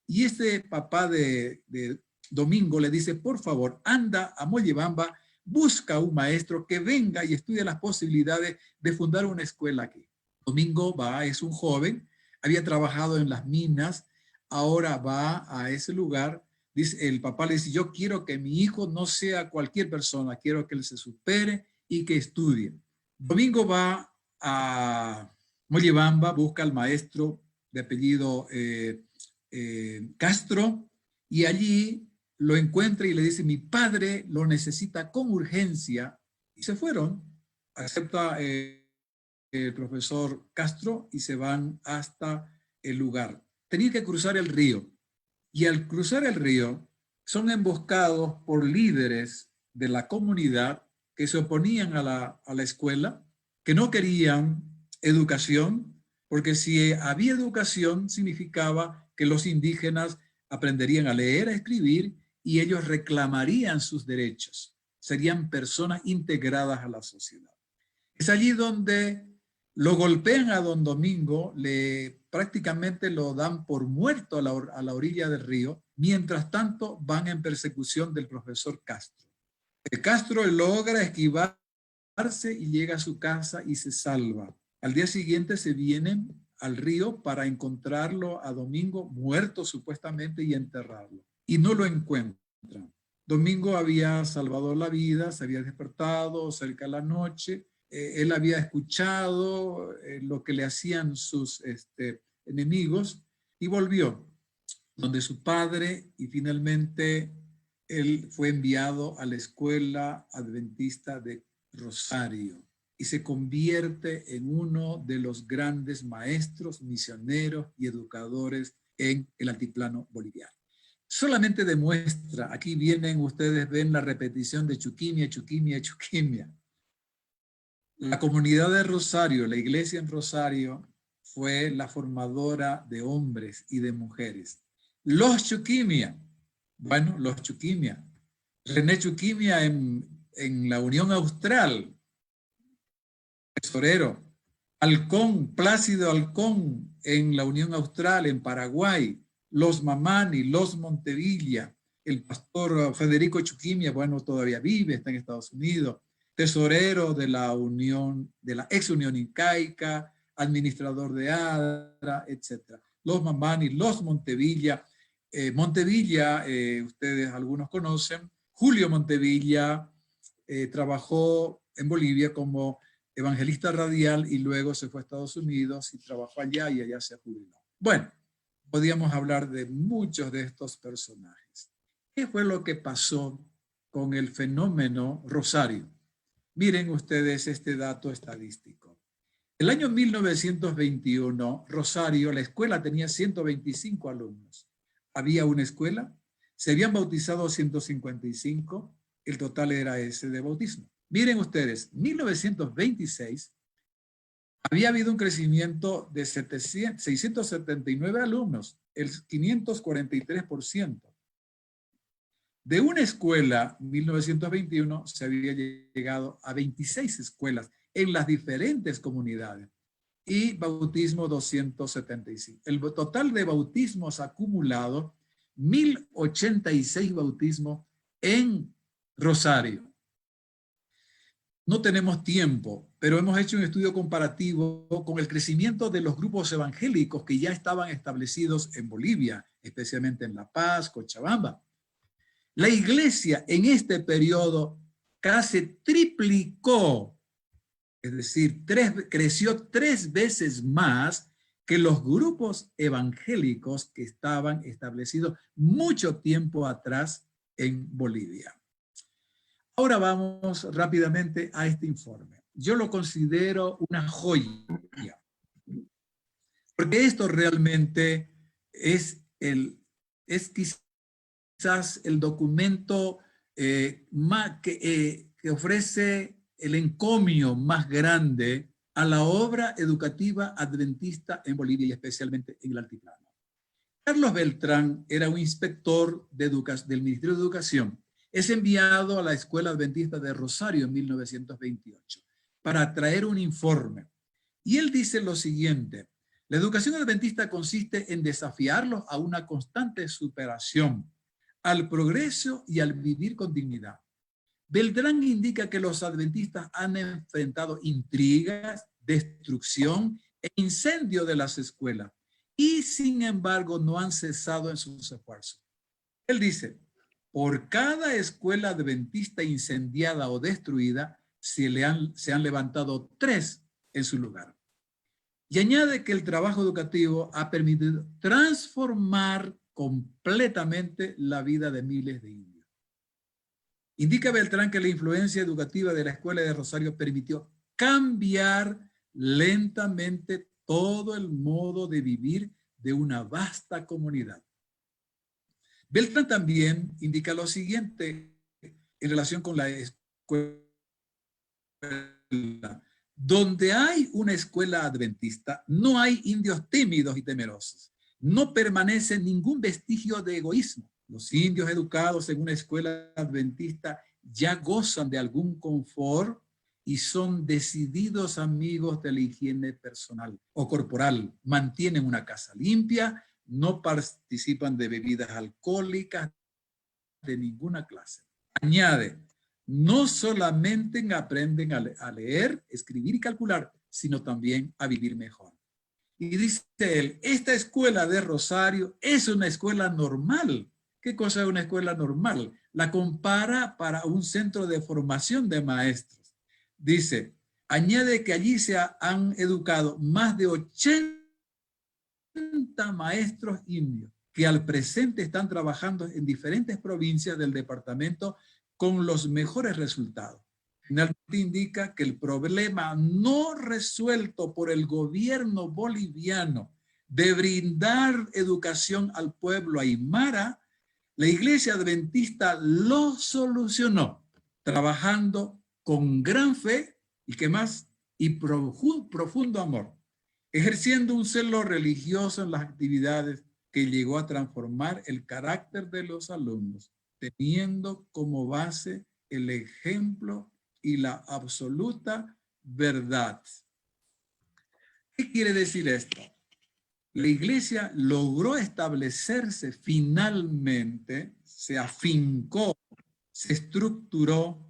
y este papá de Domingo le dice, por favor, anda a Mollebamba, busca un maestro que venga y estudie las posibilidades de fundar una escuela aquí. Domingo va, es un joven, había trabajado en las minas, ahora va a ese lugar. Dice, el papá le dice, yo quiero que mi hijo no sea cualquier persona, quiero que él se supere y que estudie. Domingo va a Mollebamba, busca al maestro de apellido Castro, y allí lo encuentra y le dice, mi padre lo necesita con urgencia, y se fueron. Acepta el profesor Castro y se van hasta el lugar. Tenían que cruzar el río, y al cruzar el río son emboscados por líderes de la comunidad que se oponían a la escuela, que no querían educación, porque si había educación significaba que los indígenas aprenderían a leer, a escribir, y ellos reclamarían sus derechos. Serían personas integradas a la sociedad. Es allí donde lo golpean a don Domingo, prácticamente lo dan por muerto a la orilla del río. Mientras tanto van en persecución del profesor Castro. Castro logra esquivarse y llega a su casa y se salva. Al día siguiente se vienen al río para encontrarlo a Domingo muerto supuestamente y enterrarlo. Y no lo encuentran. Domingo había salvado la vida, se había despertado cerca de la noche. Él había escuchado lo que le hacían sus enemigos y volvió donde su padre, y finalmente él fue enviado a la Escuela Adventista de Rosario y se convierte en uno de los grandes maestros, misioneros y educadores en el altiplano boliviano. Solamente demuestra, aquí vienen, ustedes ven la repetición de Chuquimia, Chuquimia, Chuquimia. La comunidad de Rosario, la iglesia en Rosario, fue la formadora de hombres y de mujeres. Los Chuquimia, bueno, los Chuquimia. René Chuquimia en la Unión Austral, tesorero. Alcón, Plácido Alcón en la Unión Austral, en Paraguay. Los Mamani, los Montevilla. El pastor Federico Chuquimia, bueno, todavía vive, está en Estados Unidos, tesorero de la Unión, de la ex Unión Incaica, administrador de ADRA, etc. Los Mamani, los Montevilla. Montevilla, ustedes algunos conocen, Julio Montevilla trabajó en Bolivia como evangelista radial y luego se fue a Estados Unidos y trabajó allá y allá se jubiló. Bueno, podíamos hablar de muchos de estos personajes. ¿Qué fue lo que pasó con el fenómeno Rosario? Miren ustedes este dato estadístico. El año 1921, Rosario, la escuela tenía 125 alumnos. Había una escuela, se habían bautizado 155, el total era ese de bautismo. Miren ustedes, 1926 había habido un crecimiento de 679 alumnos, el 543%. De una escuela, 1921, se había llegado a 26 escuelas en las diferentes comunidades y bautismo 275. El total de bautismos acumulados, 1086 bautismos en Rosario. No tenemos tiempo, pero hemos hecho un estudio comparativo con el crecimiento de los grupos evangélicos que ya estaban establecidos en Bolivia, especialmente en La Paz, Cochabamba. La iglesia en este periodo casi triplicó, es decir, creció 3 veces más que los grupos evangélicos que estaban establecidos mucho tiempo atrás en Bolivia. Ahora vamos rápidamente a este informe. Yo lo considero una joya, porque esto realmente es quizás el documento que ofrece el encomio más grande a la obra educativa adventista en Bolivia y especialmente en el altiplano. Carlos Beltrán era un inspector del Ministerio de Educación. Es enviado a la Escuela Adventista de Rosario en 1928 para traer un informe. Y él dice lo siguiente: la educación adventista consiste en desafiarlos a una constante superación, al progreso y al vivir con dignidad. Beltrán indica que los adventistas han enfrentado intrigas, destrucción e incendio de las escuelas y sin embargo no han cesado en sus esfuerzos. Él dice: por cada escuela adventista incendiada o destruida, se han levantado 3 en su lugar. Y añade que el trabajo educativo ha permitido transformar completamente la vida de miles de indios. Indica Beltrán que la influencia educativa de la Escuela de Rosario permitió cambiar lentamente todo el modo de vivir de una vasta comunidad. Beltrán también indica lo siguiente en relación con la escuela. Donde hay una escuela adventista, no hay indios tímidos y temerosos. No permanece ningún vestigio de egoísmo. Los indios educados en una escuela adventista ya gozan de algún confort y son decididos amigos de la higiene personal o corporal. Mantienen una casa limpia, no participan de bebidas alcohólicas de ninguna clase. Añade: no solamente aprenden a leer, escribir y calcular, sino también a vivir mejor. Y dice él, esta escuela de Rosario es una escuela normal. ¿Qué cosa es una escuela normal? La compara para un centro de formación de maestros. Dice, añade que allí se han educado más de 80 maestros indios que al presente están trabajando en diferentes provincias del departamento con los mejores resultados. Finalmente indica que el problema no resuelto por el gobierno boliviano de brindar educación al pueblo aymara, la Iglesia Adventista lo solucionó trabajando con gran fe y ¿qué más? Y profundo amor, ejerciendo un celo religioso en las actividades que llegó a transformar el carácter de los alumnos, teniendo como base el ejemplo y la absoluta verdad. ¿Qué quiere decir esto? La iglesia logró establecerse finalmente, se afincó, se estructuró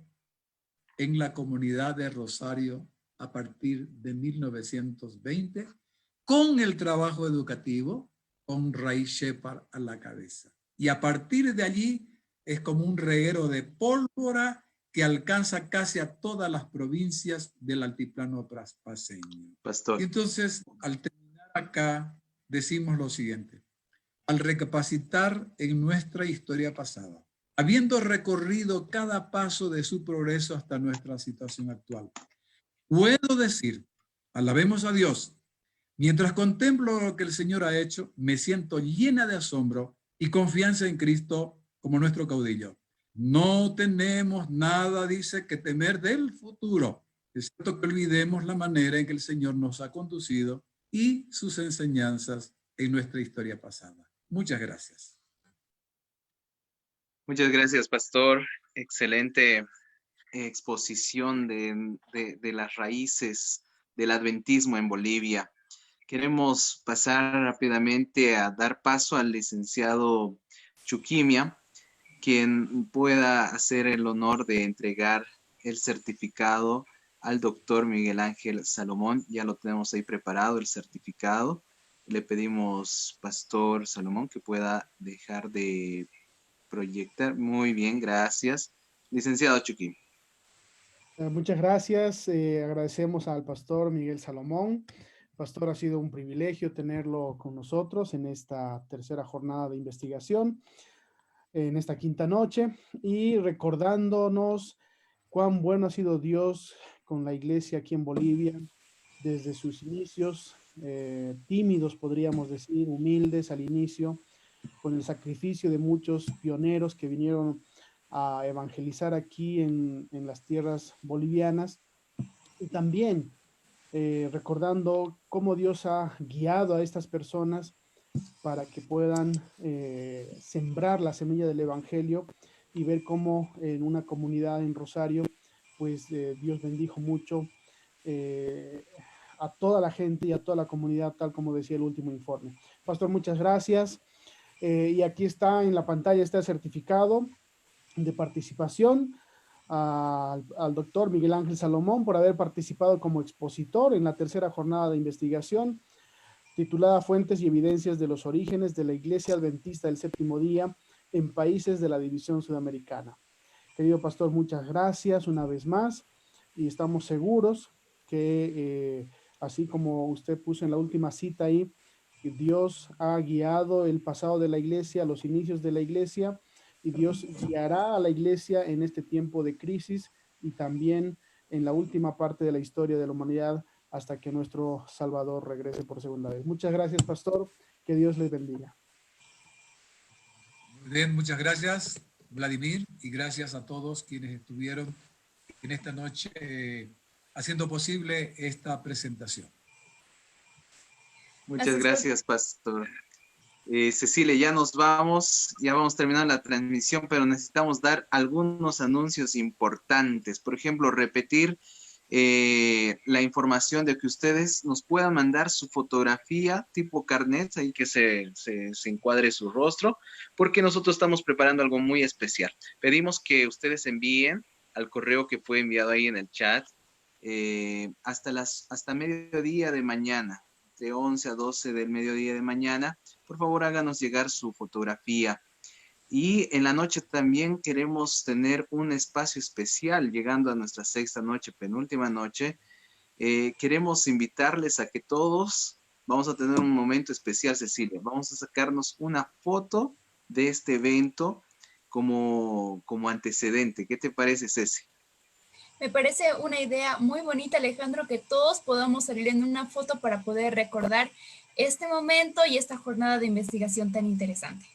en la comunidad de Rosario a partir de 1920, con el trabajo educativo, con Ray Shepard a la cabeza. Y a partir de allí es como un reguero de pólvora que alcanza casi a todas las provincias del altiplano paseño. Pastor. Y entonces, al terminar acá, decimos lo siguiente. Al recapacitar en nuestra historia pasada, habiendo recorrido cada paso de su progreso hasta nuestra situación actual, puedo decir, alabemos a Dios, mientras contemplo lo que el Señor ha hecho, me siento llena de asombro y confianza en Cristo como nuestro caudillo. No tenemos nada, dice, que temer del futuro, excepto que olvidemos la manera en que el Señor nos ha conducido y sus enseñanzas en nuestra historia pasada. Muchas gracias. Muchas gracias, pastor. Excelente exposición de las raíces del adventismo en Bolivia. Queremos pasar rápidamente a dar paso al licenciado Chuquimia, quien pueda hacer el honor de entregar el certificado al doctor Miguel Ángel Salomón. Ya lo tenemos ahí preparado, el certificado. Le pedimos, pastor Salomón, que pueda dejar de proyectar. Muy bien, gracias. Licenciado Chuquimia. Muchas gracias. Agradecemos al pastor Miguel Salomón. Pastor, ha sido un privilegio tenerlo con nosotros en esta tercera jornada de investigación, en esta quinta noche, y recordándonos cuán bueno ha sido Dios con la iglesia aquí en Bolivia desde sus inicios, tímidos podríamos decir, humildes al inicio, con el sacrificio de muchos pioneros que vinieron a evangelizar aquí en las tierras bolivianas, y también recordando cómo Dios ha guiado a estas personas para que puedan sembrar la semilla del evangelio y ver cómo en una comunidad en Rosario, pues Dios bendijo mucho a toda la gente y a toda la comunidad, tal como decía el último informe. Pastor, muchas gracias. Y aquí está en la pantalla, está el certificado de participación al doctor Miguel Ángel Salomón por haber participado como expositor en la tercera jornada de investigación titulada Fuentes y Evidencias de los Orígenes de la Iglesia Adventista del Séptimo Día en Países de la División Sudamericana. Querido pastor, muchas gracias una vez más y estamos seguros que así como usted puso en la última cita ahí, que Dios ha guiado el pasado de la iglesia, los inicios de la iglesia, y Dios guiará a la iglesia en este tiempo de crisis y también en la última parte de la historia de la humanidad hasta que nuestro Salvador regrese por segunda vez. Muchas gracias, pastor. Que Dios les bendiga. Muy bien, muchas gracias, Vladimir, y gracias a todos quienes estuvieron en esta noche haciendo posible esta presentación. Muchas gracias, pastor. Cecilia, ya nos vamos, ya vamos terminando la transmisión, pero necesitamos dar algunos anuncios importantes. Por ejemplo, repetir la información de que ustedes nos puedan mandar su fotografía tipo carnet, ahí que se encuadre su rostro, porque nosotros estamos preparando algo muy especial. Pedimos que ustedes envíen al correo que fue enviado ahí en el chat hasta mediodía de mañana, de 11 a 12 del mediodía de mañana. Por favor, háganos llegar su fotografía. Y en la noche también queremos tener un espacio especial, llegando a nuestra sexta noche, penúltima noche. Queremos invitarles a que todos vamos a tener un momento especial, Cecilia. Vamos a sacarnos una foto de este evento como antecedente. ¿Qué te parece, Ceci? Me parece una idea muy bonita, Alejandro, que todos podamos salir en una foto para poder recordar este momento y esta jornada de investigación tan interesante.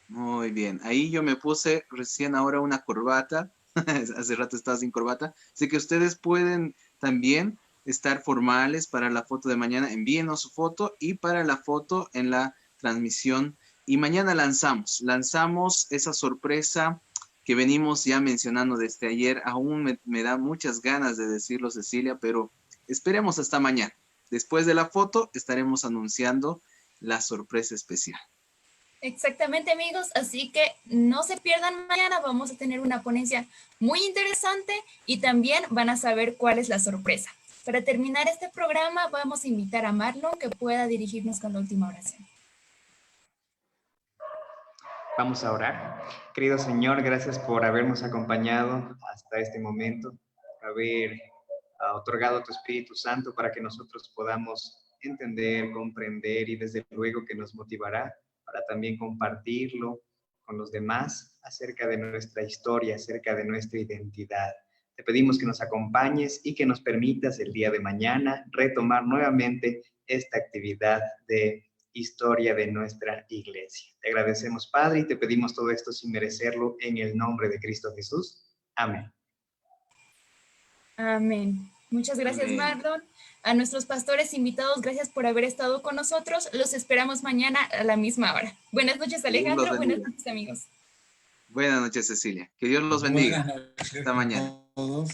Muy bien. Ahí yo me puse recién ahora una corbata. Hace rato estaba sin corbata. Así que ustedes pueden también estar formales para la foto de mañana. Envíenos su foto y para la foto en la transmisión. Y mañana lanzamos esa sorpresa que venimos ya mencionando desde ayer. Aún me da muchas ganas de decirlo, Cecilia, pero esperemos hasta mañana. Después de la foto estaremos anunciando la sorpresa especial. Exactamente, amigos, así que no se pierdan mañana, vamos a tener una ponencia muy interesante y también van a saber cuál es la sorpresa. Para terminar este programa, vamos a invitar a Marlon que pueda dirigirnos con la última oración. Vamos a orar. Querido Señor, gracias por habernos acompañado hasta este momento, haber otorgado tu Espíritu Santo para que nosotros podamos entender, comprender y desde luego que nos motivará para también compartirlo con los demás acerca de nuestra historia, acerca de nuestra identidad. Te pedimos que nos acompañes y que nos permitas el día de mañana retomar nuevamente esta actividad de historia de nuestra iglesia. Te agradecemos, Padre, y te pedimos todo esto sin merecerlo en el nombre de Cristo Jesús. Amén. Amén. Muchas gracias, Amén. Marlon. A nuestros pastores invitados, gracias por haber estado con nosotros. Los esperamos mañana a la misma hora. Buenas noches, Alejandro. Buenas noches, amigos. Buenas noches, Cecilia. Que Dios los bendiga. Buenas noches Hasta mañana. a todos.